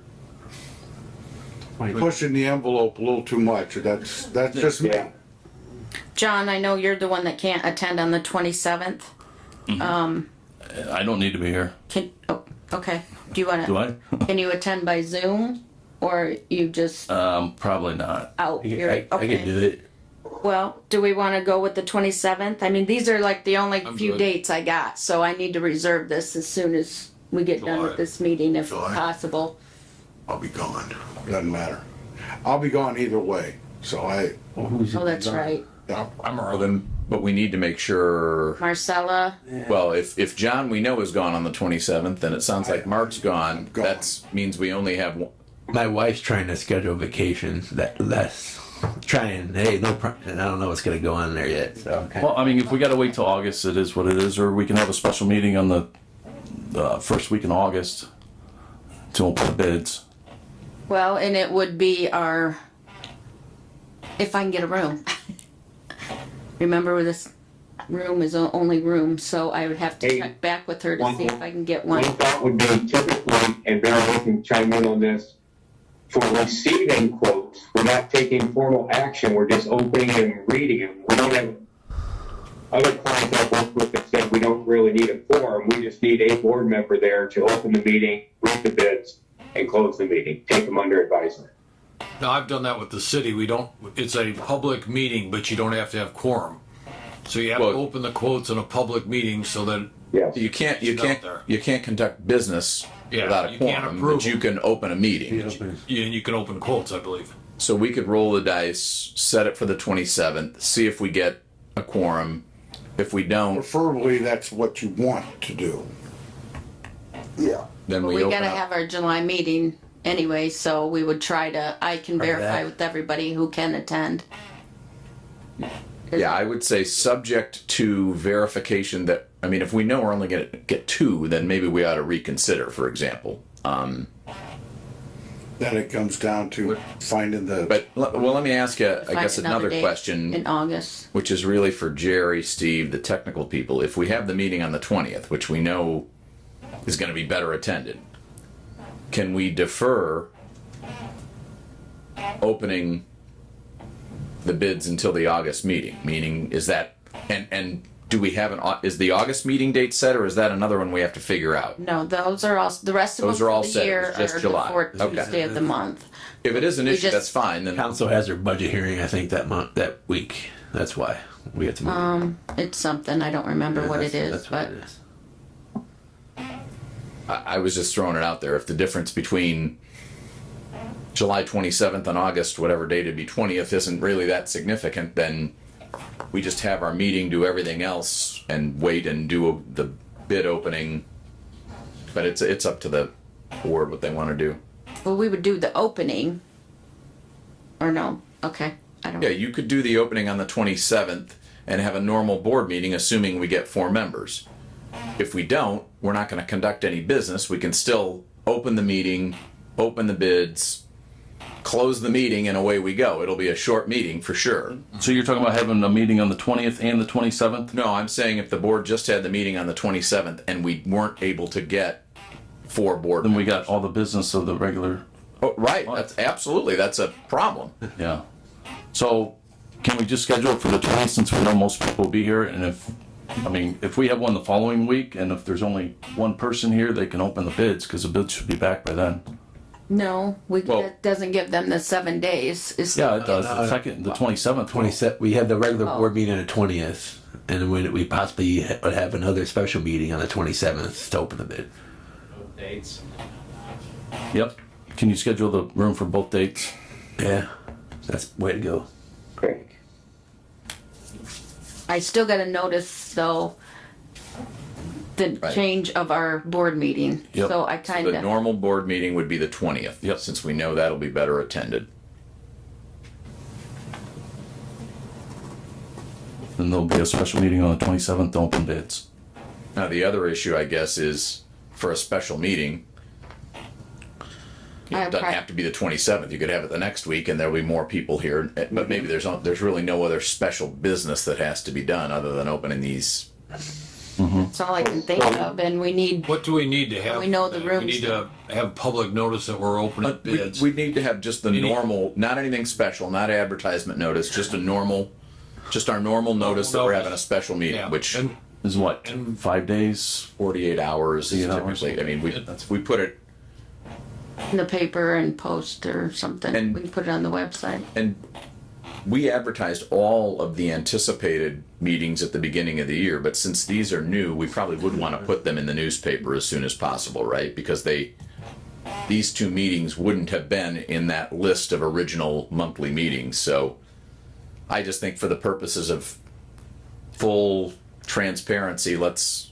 pushing the envelope a little too much. That's just me. Yeah. John, I know you're the one that can't attend on the 27th. I don't need to be here. Okay. Do you want Do to, I? can you attend by Zoom or you just Probably not. out? You're- I can do it. Well, do we want to go with the 27th? I mean, these are like the only few good. dates I got, so I need to reserve this as soon as we get done with this meeting if July. possible. I'll be gone. Doesn't matter. I'll be gone either way. So Oh, that's right. But we need to make sure, Marcella, well, if John we know is gone on the 27th, and it sounds like Mark's gone, gone. that means we only have one. My wife's trying to schedule vacations that's trying. Hey, no problem. And I don't know what's going to go on there yet. So okay. Well, I mean, if we got to wait till August, it is what it is. Or we can have a special meeting on the first week in August to open the bids. well, and it would be our, if I can get a room. Remember, this room is the only room, so I would have to Hey, check back with her to see if I can get One one. thought would be typically, and Barry can chime in on this, for receiving quotes, we're not taking formal action, we're just opening and reading them. We don't have, other clients I've worked with have said we don't really need a quorum. We just need a board member there to open the meeting, read the bids, and close the meeting, take them under advisement. Now, I've done that with the city. It's a public meeting, but you don't have to have quorum. So you have to open the quotes in a public meeting so that Yes. You can't conduct business Yeah, without a you can't quorum, approve but you can open a meeting. and you can open quotes, I believe. So we could roll the dice, set it for the 27th, see if we get a quorum. If we don't, Preferably, that's what you want to do. Yeah. then But we we open gotta up. have our July meeting anyway, so we would I can verify with everybody who can attend. Yeah, I would say subject to verification that, I mean, if we know we're only going to get 2, then maybe we ought to reconsider, for example. Then it comes down to finding the. Well, let me ask you, I Find guess, another date question, in August. which is really for Jerry, Steve, the technical people. If we have the meeting on the 20th, which we know is going to be better attended, can we defer opening the bids until the August meeting? Meaning, is that, and do we have is the August meeting date set, or is that another one we have to figure out? No, those are all, the rest of Those them are all for the set. year It's just are July. the fourth Okay. Tuesday of the month. If it is an We issue, just- that's fine. Then Council has their budget hearing, I think, that week. That's why we have to move. It's something, I don't remember what it is, That's but what it is. I was just throwing it out there. If the difference between July 27th and August, whatever date it'd be 20th, isn't really that significant, then we just have our meeting, do everything else, and wait and do the bid opening. But it's up to the board what they want to do. well, we would do the opening. Or no, okay, I don't. Yeah, you could do the opening on the 27th and have a normal board meeting, assuming we get 4 members. If we don't, we're not going to conduct any business. We can still open the meeting, open the bids, close the meeting, and away we go. It'll be a short meeting for sure. So you're talking about having a meeting on the 20th and the 27th? No, I'm saying if the board just had the meeting on the 27th and we weren't able to get 4 board Then we members. got all the business of the regular, Oh, right, that's a problem. yeah. So can we just schedule it for the 20th since we know most people will be here? And if we have one the following week and if there's only one person here, they can open the bids because the bids should be back by then. No, Well- that doesn't give them the 7 days. Yeah, it does. The 27th. 27th. We have the regular board meeting on the 20th, and when we possibly would have another special meeting on the 27th to open the bid. Dates. Yep. Can you schedule the room for both dates? Yeah, that's the way to go. Great. I still gotta notice though, the Right. change of our board meeting. Yep. So I The kinda, normal board meeting would be the 20th. Yep. Since we know that'll be better attended. Then there'll be a special meeting on the 27th to open bids. Now, the other issue, I guess, is for a special meeting, I it doesn't pri- have to be the 27th. You could have it the next week and there'll be more people here. But maybe there's really no other special business that has to be done other than opening these. that's all I can think of, and we need, What do we need to have? We know the We rooms. need to have public notice that we're opening bids. We need to have just the normal, not anything special, not advertisement notice, just our normal notice that we're having a special meeting, Yeah, which and Is what, 5 days? 48 hours is 48 hours. typically, I mean, we put it, in the paper and post or something. And- We can put it on the website. and we advertised all of the anticipated meetings at the beginning of the year, but since these are new, we probably would want to put them in the newspaper as soon as possible, right? Because these 2 meetings wouldn't have been in that list of original monthly meetings, so I just think for the purposes of full transparency, let's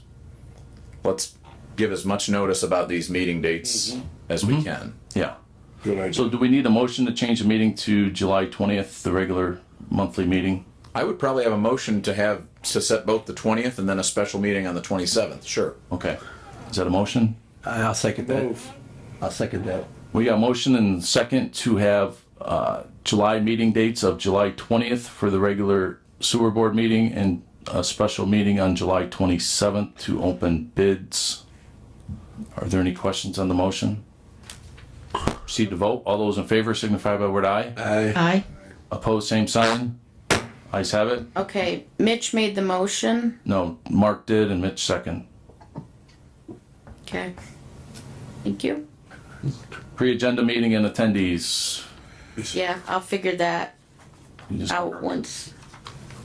give as much notice about these meeting dates as we can. Yeah. Good idea. So do we need a motion to change the meeting to July 20th, the regular monthly meeting? I would probably have a motion to set both the 20th and then a special meeting on the 27th, sure. Okay. Is that a motion? I'll second that. Move. I'll second that. We got a motion and second to have July meeting dates of July 20th for the regular sewer board meeting and a special meeting on July 27th to open bids. Are there any questions on the motion? Proceed to vote. All those in favor signify by word aye. Aye. Opposed, same sign. Ayes have it. Okay, Mitch made the motion. No, Mark did and Mitch second. Okay. Thank you. Pre-agenda meeting and attendees. Yeah, I'll figure that You just- out once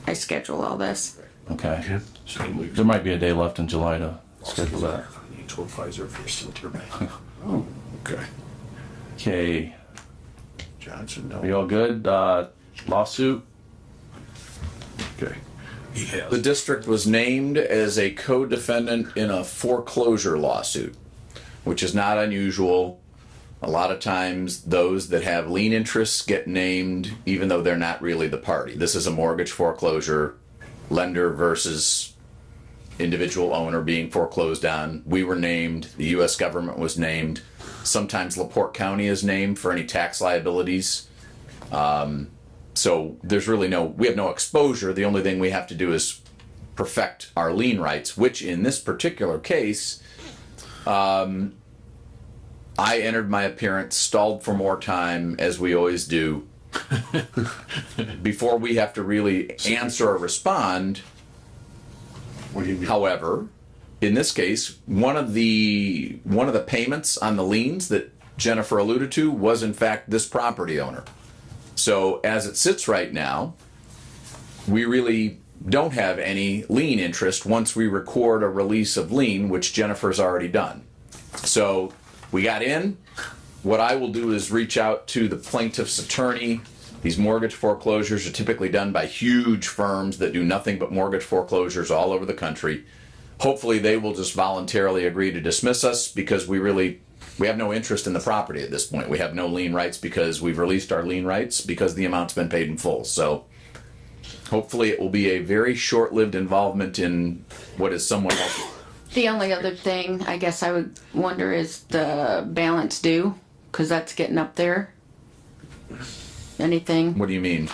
I schedule all this. Okay. There might be a day left in July to schedule that. Okay. Okay. Johnson, We all good? Lawsuit? Okay. The district was named as a co-defendant in a foreclosure lawsuit, which is not unusual. A lot of times those that have lien interests get named even though they're not really the party. This is a mortgage foreclosure, lender versus individual owner being foreclosed on. We were named, the US government was named. Sometimes LaPorte County is named for any tax liabilities. So there's really we have no exposure. The only thing we have to do is perfect our lien rights, which in this particular case, I entered my appearance, stalled for more time, as we always do. Before we have to really answer or respond. What do you mean? However, in this case, one of the payments on the liens that Jennifer alluded to was in fact this property owner. So as it sits right now, we really don't have any lien interest once we record a release of lien, which Jennifer's already done. So we got in. What I will do is reach out to the plaintiff's attorney. These mortgage foreclosures are typically done by huge firms that do nothing but mortgage foreclosures all over the country. Hopefully they will just voluntarily agree to dismiss us because we have no interest in the property at this point. We have no lien rights because we've released our lien rights because the amount's been paid in full. So hopefully it will be a very short-lived involvement in what is someone else. The only other thing I guess I would wonder is the balance due, because that's getting up there. Anything What do you mean?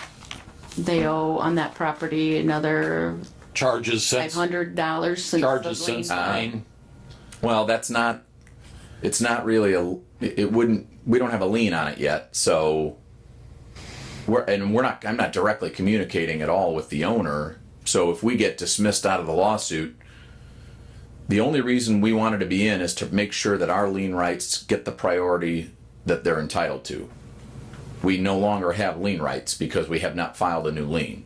they owe on that property, another Charges since $500 since charges the lien since nine. Well, it's not really we don't have a lien on it yet. So I'm not directly communicating at all with the owner. So if we get dismissed out of the lawsuit, the only reason we wanted to be in is to make sure that our lien rights get the priority that they're entitled to. We no longer have lien rights because we have not filed a new lien.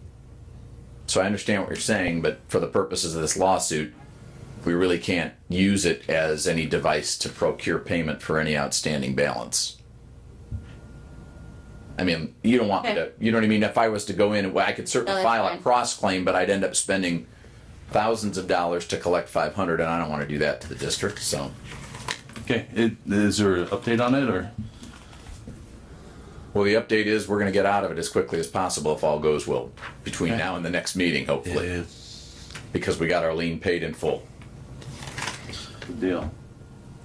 So I understand what you're saying, but for the purposes of this lawsuit, we really can't use it as any device to procure payment for any outstanding balance. I mean, you don't want me to, you know what I mean? If I was to go in, well, I could certainly file a cross claim, but I'd end up spending thousands of dollars to collect 500, and I don't want to do that to the district. So, Okay, is there an update on it or? well, the update is we're going to get out of it as quickly as possible if all goes well between now and the next meeting, hopefully, Yeah. because we got our lien paid in full. Good deal.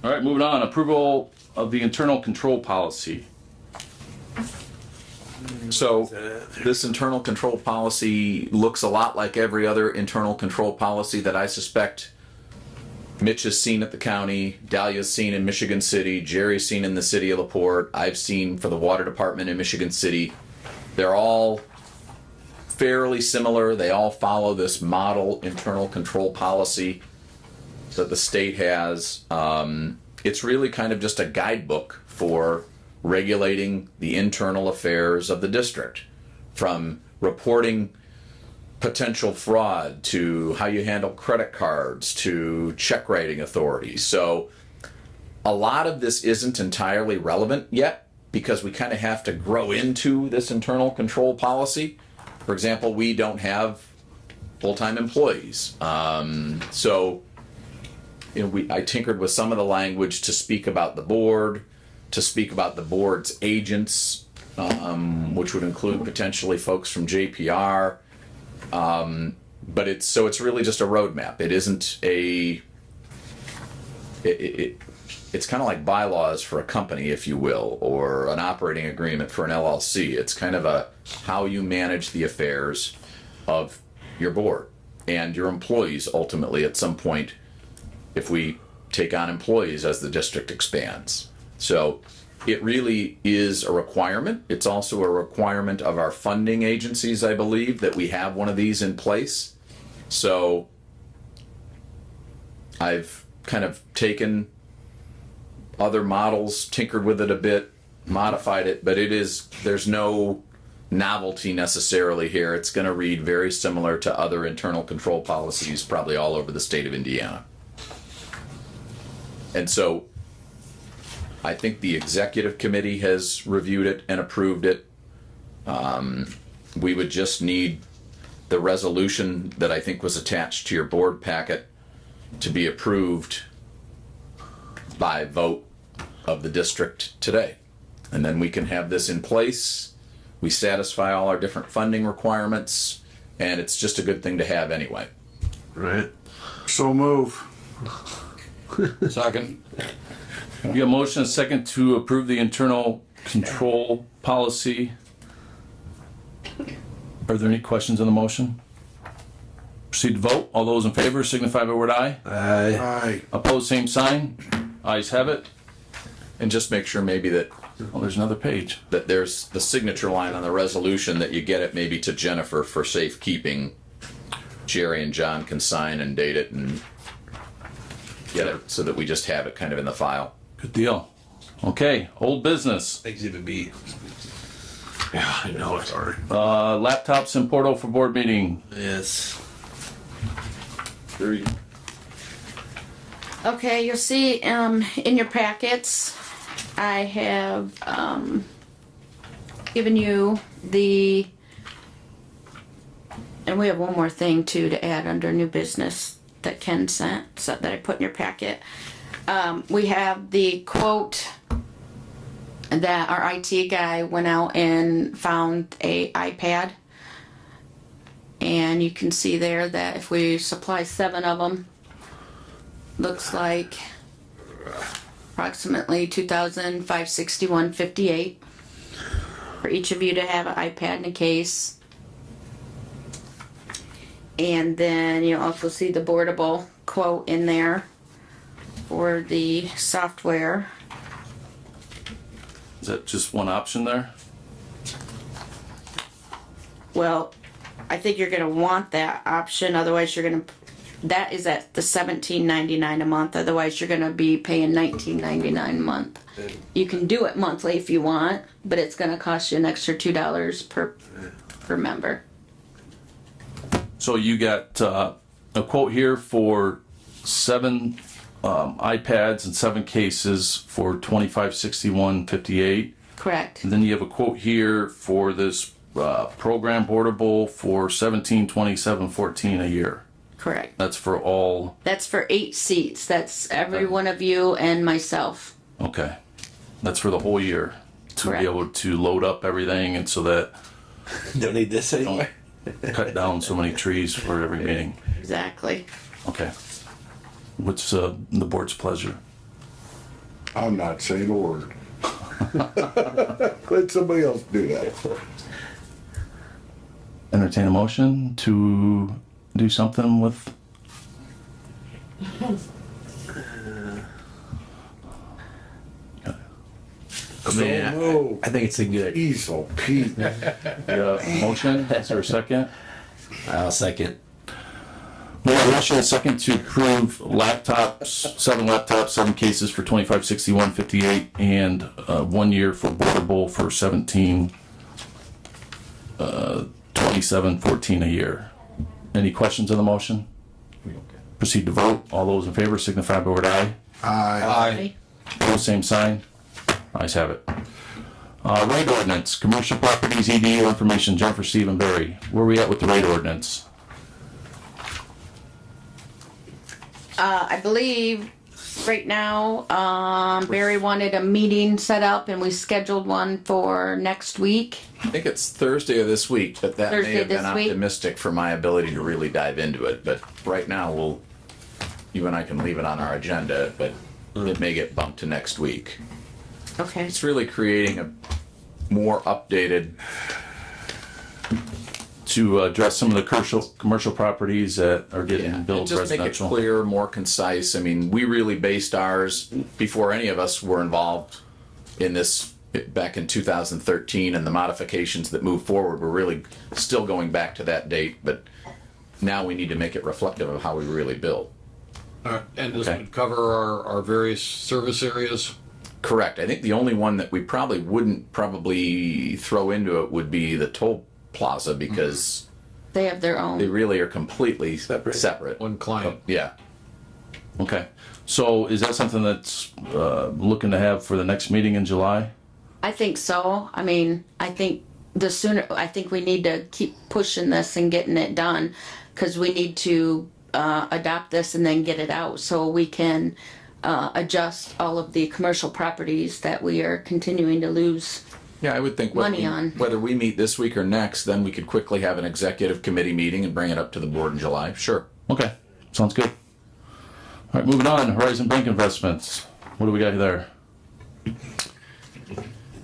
All right, moving on. Approval of the internal control policy. So this internal control policy looks a lot like every other internal control policy that I suspect Mitch has seen at the county, Dahlia's seen in Michigan City, Jerry's seen in the city of LaPorte, I've seen for the water department in Michigan City. They're all fairly similar. They all follow this model internal control policy that the state has. It's really kind of just a guidebook for regulating the internal affairs of the district, from reporting potential fraud to how you handle credit cards to check writing authorities. So a lot of this isn't entirely relevant yet because we kind of have to grow into this internal control policy. For example, we don't have full-time employees. So I tinkered with some of the language to speak about the board, to speak about the board's agents, which would include potentially folks from JPR. But it's really just a roadmap. It isn't it's kind of like bylaws for a company, if you will, or an operating agreement for an LLC. It's kind of a how you manage the affairs of your board and your employees ultimately at some point if we take on employees as the district expands. So it really is a requirement. It's also a requirement of our funding agencies, I believe, that we have one of these in place. So I've kind of taken other models, tinkered with it a bit, modified it, but there's no novelty necessarily here. It's going to read very similar to other internal control policies, probably all over the state of Indiana. And so I think the executive committee has reviewed it and approved it. We would just need the resolution that I think was attached to your board packet to be approved by vote of the district today. And then we can have this in place. We satisfy all our different funding requirements, and it's just a good thing to have anyway. Right. So move. Second. You got a motion and a second to approve the internal control policy. Are there any questions on the motion? Proceed to vote. All those in favor signify by word aye. Aye. Aye. Opposed, same sign. Ayes have it. And just make sure maybe that Oh, there's another page. there's the signature line on the resolution that you get it maybe to Jennifer for safekeeping. Jerry and John can sign and date it and get it so that we just have it kind of in the file. Good deal. Okay, old business. Exhibit B. Yeah, I know, sorry. Laptops and portal for board meeting. Yes. Okay, you'll see in your packets, I have given you and we have one more thing too to add under new business that Ken sent, so that I put in your packet. We have the quote that our IT guy went out and found a iPad. And you can see there that if we supply 7 of them, looks like approximately $2,561.58 for each of you to have an iPad in a case. And then you'll also see the boardable quote in there for the software. Is that just one option there? Well, I think you're gonna want that option, otherwise that is at the $17.99 a month, otherwise you're gonna be paying $19.99 a month. You can do it monthly if you want, but it's gonna cost you an extra $2 per member. So you got a quote here for 7 iPads and 7 cases for $25.61.58. Correct. And then you have a quote here for this program portable for $17.27.14 a year. Correct. That's for all. That's for 8 seats. That's every one of you and myself. Okay, that's for the whole year to Correct. be able to load up everything, and so that Don't need this anymore. cut down so many trees for every meeting. Exactly. Okay. What's the board's pleasure? I'm not saying a word. Let somebody else do that. Entertain a motion to do something with. I mean, So I think it's a good. Easel Pete. Motion, is there a second? I'll second. We have a motion and a second to approve laptops, 7 laptops, 7 cases for $25.61.58, and 1 year for boardable for $27.14 a year. Any questions on the motion? Proceed to vote. All those in favor signify by word aye. Aye. Opposed, same sign. Ayes have it. Rate ordinance, commercial properties, EDU information, Jennifer, Steve, and Barry. Where are we at with the rate ordinance? I believe right now, Barry wanted a meeting set up and we scheduled one for next week. I think it's Thursday of this week, but that may Thursday have been this week? optimistic for my ability to really dive into it. But right now, you and I can leave it on our agenda, but it may get bumped to next week. Okay. It's really creating a more updated To address some of the commercial properties that are getting and built just make it residential. clear, more concise. I mean, we really based ours before any of us were involved in this back in 2013, and the modifications that move forward, we're really still going back to that date, but now we need to make it reflective of how we really bill. And this Okay. would cover our various service areas? Correct. I think the only one that we probably wouldn't throw into it would be the toll plaza, because They have their they own. really are completely separate. One client. Yeah. Okay. So is that something that's looking to have for the next meeting in July? I think so. I mean, I think I think we need to keep pushing this and getting it done, because we need to adopt this and then get it out so we can adjust all of the commercial properties that we are continuing to lose. Yeah, I would think Money on. whether we meet this week or next, then we could quickly have an executive committee meeting and bring it up to the board in July. Sure. Okay. Sounds good. All right, moving on. Horizon Bank Investments. What do we got there?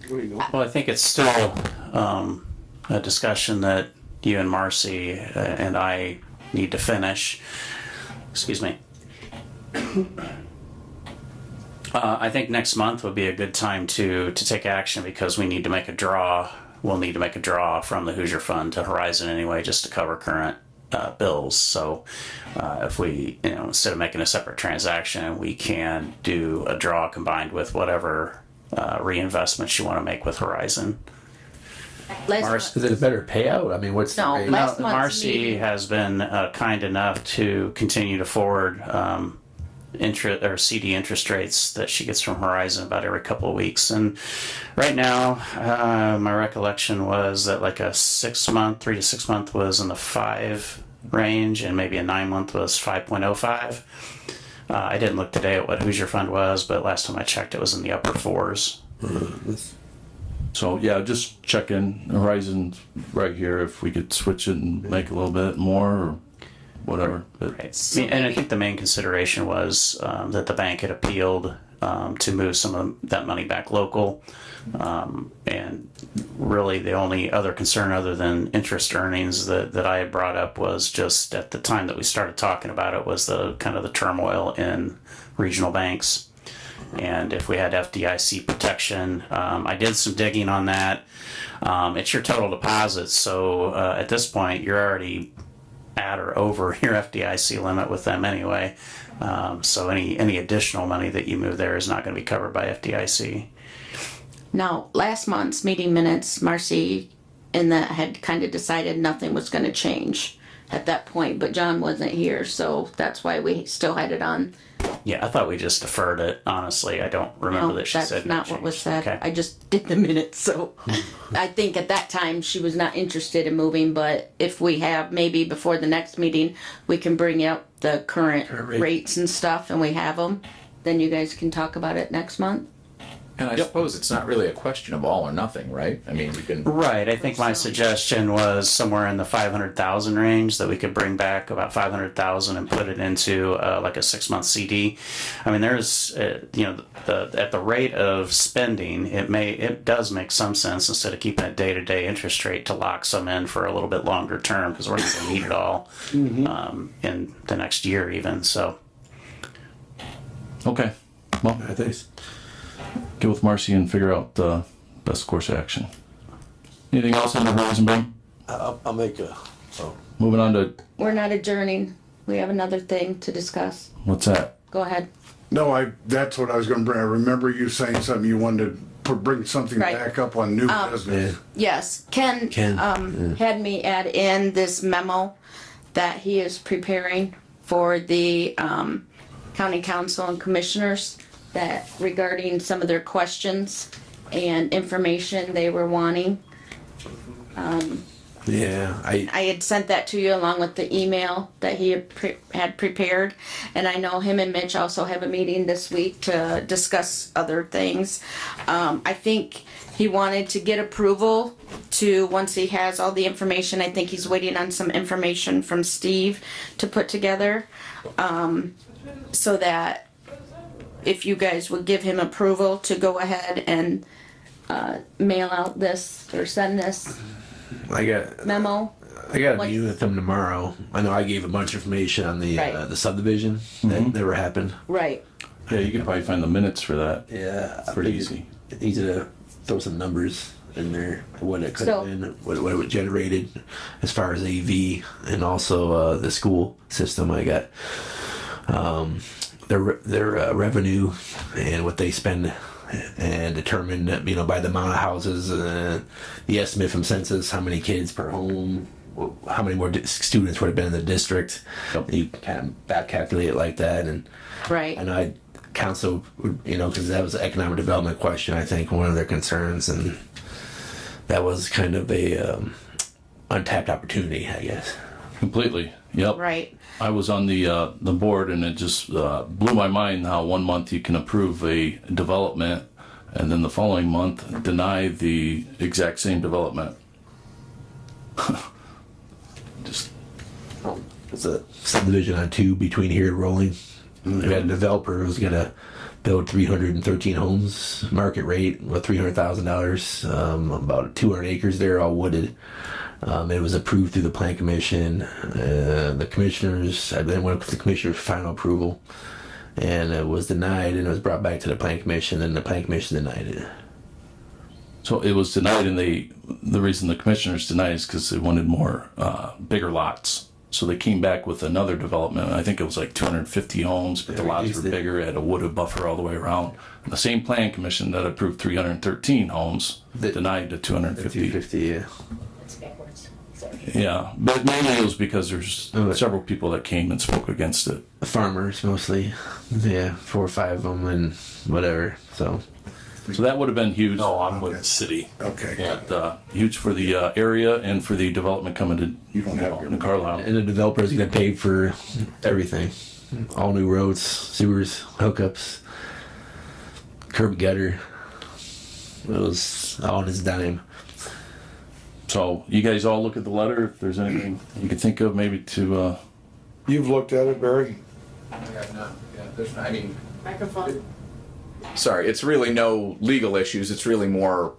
Well, I think it's still a discussion that you and Marcy and I need to finish. Excuse me. I think next month would be a good time to take action, because we need to make a draw. We'll need to make a draw from the Hoosier Fund to Horizon anyway, just to cover current bills. So if we, instead of making a separate transaction, we can do a draw combined with whatever reinvestments you want to make with Horizon. Is it a better payout? I mean, what's the No, rate? last month's Marcy meeting. has been kind enough to continue to forward interest or CD interest rates that she gets from Horizon about every couple of weeks. And right now, my recollection was that like a 3 to 6 month was in the 5 range, and maybe a 9 month was 5.05. I didn't look today at what Hoosier Fund was, but last time I checked, it was in the upper 4s. So yeah, just check in Horizon right here if we could switch it and make a little bit more or whatever. But Right. And I think the main consideration was that the bank had appealed to move some of that money back local. And really the only other concern other than interest earnings that I had brought up was just at the time that we started talking about it was the kind of the turmoil in regional banks. And if we had FDIC protection, I did some digging on that. It's your total deposits. So at this point, you're already at or over your FDIC limit with them anyway. So any additional money that you move there is not going to be covered by FDIC. Now, last month's meeting minutes, Marcy and that had kind of decided nothing was going to change at that point, but John wasn't here, so that's why we still had it on. Yeah, I thought we just deferred it. Honestly, I don't remember No, that she that's said not no what was change. said. Okay. I just did the minutes, so I think at that time she was not interested in moving, but if we have, maybe before the next meeting, we can bring up the current rate. rates and stuff, and we have them, then you guys can talk about it next month. And I suppose it's not really a question of all or nothing, right? I mean, we can. Right. I think my suggestion was somewhere in the 500,000 range, that we could bring back about 500,000 and put it into like a 6-month CD. I mean, there's at the rate of spending, it does make some sense instead of keeping a day-to-day interest rate to lock some in for a little bit longer term, because we're not going to need it all in the next year even. So okay. Well, Thanks. get with Marcy and figure out the best course of action. Anything else on the Horizon Bank? I'll make a. Moving on to We're not adjourning. We have another thing to discuss. what's that? Go ahead. No, that's what I was gonna bring. I remember you saying something, you wanted to bring something Right. back up on new business. Yes, Ken, had me add in this memo that he is preparing for the county council and commissioners that regarding some of their questions and information they were wanting. Yeah, I had sent that to you along with the email that he had prepared. And I know him and Mitch also have a meeting this week to discuss other things. I think he wanted to get approval to, once he has all the information, I think he's waiting on some information from Steve to put together. So that if you guys would give him approval to go ahead and mail out this or send this I got memo. a What- meeting with them tomorrow. I know I gave a bunch of information on the Right. the subdivision that never happened. Right. Yeah, you can probably find the minutes for that. Yeah, Pretty easy. easy to throw some numbers in there, what it could have been, what it generated as far as AV, and also the school system. I got their revenue and what they spend, and determine by the amount of houses, the estimate from census, how many kids per home, how many more students would have been in the district. You kind of back calculate it like that, and Right. and I council, because that was an economic development question, I think, one of their concerns, and that was kind of a untapped opportunity, I guess. Completely. Yep. Right. I was on the board, and it just blew my mind how 1 month you can approve a development, and then the following month deny the exact same development. Just It's a subdivision on 2 between here and Rolling. We had a developer who was gonna build 313 homes, market rate with $300,000, about 200 acres there, all wooded. It was approved through the plan commission. The commissioners, I then went with the commissioner's final approval, and it was denied, and it was brought back to the plan commission, and the plan commission denied it. so it was denied, and the reason the commissioners denied is because they wanted more bigger lots. So they came back with another development. I think it was like 250 homes, but the lots were bigger. It had a wooded buffer all the way around. And the same plan commission that approved 313 homes denied the 250. 250, yeah. It's backwards. Sorry. Yeah, but mainly it was because there's several people that came and spoke against it. Farmers mostly, yeah, 4 or 5 of them, and whatever. So that would have been huge. No, I'm with the city. Okay. But, huge for the area and for the development coming to Carlisle. And the developer's gonna pay for everything. All new roads, sewers, hookups, curb and gutter. It was all on his dime. So you guys all look at the letter. If there's anything you could think of, maybe to. You've looked at it, Barry? Microphone. Sorry, it's really no legal issues. It's really more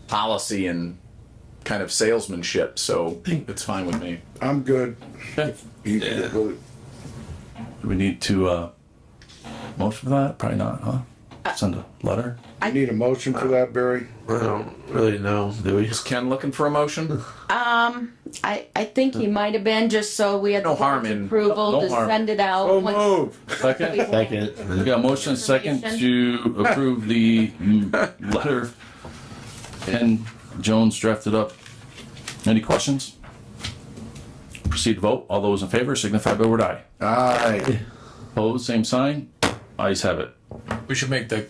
policy and kind of salesmanship. So it's fine with me. I'm good. You can go. Do we need to motion for that? Probably not, huh? Send a letter. You need a motion for that, Barry? I don't really know, do we? Is Ken looking for a motion? I think he might have been, just so we had No the harm board's in- approval no to harm. send it out. Oh, once- move. Second. Second. We got a motion and second to approve the letter Ken Jones drafted up. Any questions? Proceed to vote. All those in favor signify by word aye. Aye. Opposed, same sign. Ayes have it. We should make the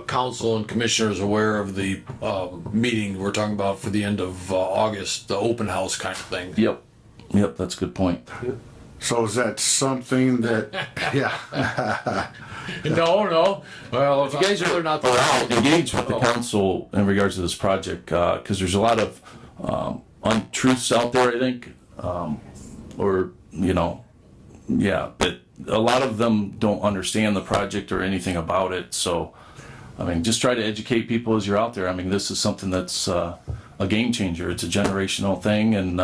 council and commissioners aware of the meeting we're talking about for the end of August, the open house kind of thing. Yep. Yep, that's a good point. So is that something that, yeah. No. Well, if you guys are not around, Engage with the council in regards to this project, because there's a lot of untruths out there, I think. But a lot of them don't understand the project or anything about it. So, I mean, just try to educate people as you're out there. I mean, this is something that's a game changer. It's a generational thing. And,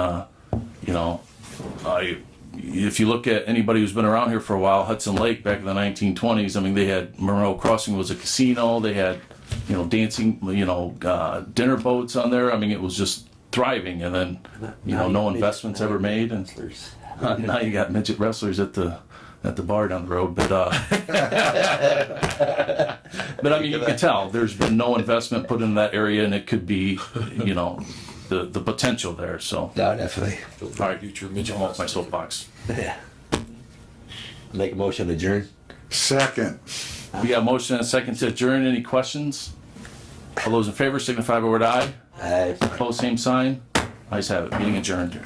if you look at anybody who's been around here for a while, Hudson Lake back in the 1920s, I mean, they had Monroe Crossing was a casino. They had, dancing, dinner boats on there. I mean, it was just thriving. And then, no investments ever made. And now you got midget wrestlers at the bar down the road. But but I mean, you can tell there's been no investment put in that area, and it could be, the potential there. So No, definitely. all right, future midget. I'm off my soapbox. Yeah. Make a motion to adjourn. Second. We got a motion and a second to adjourn. Any questions? All those in favor signify by word aye. Aye. Opposed, same sign. Ayes have it. Meeting adjourned.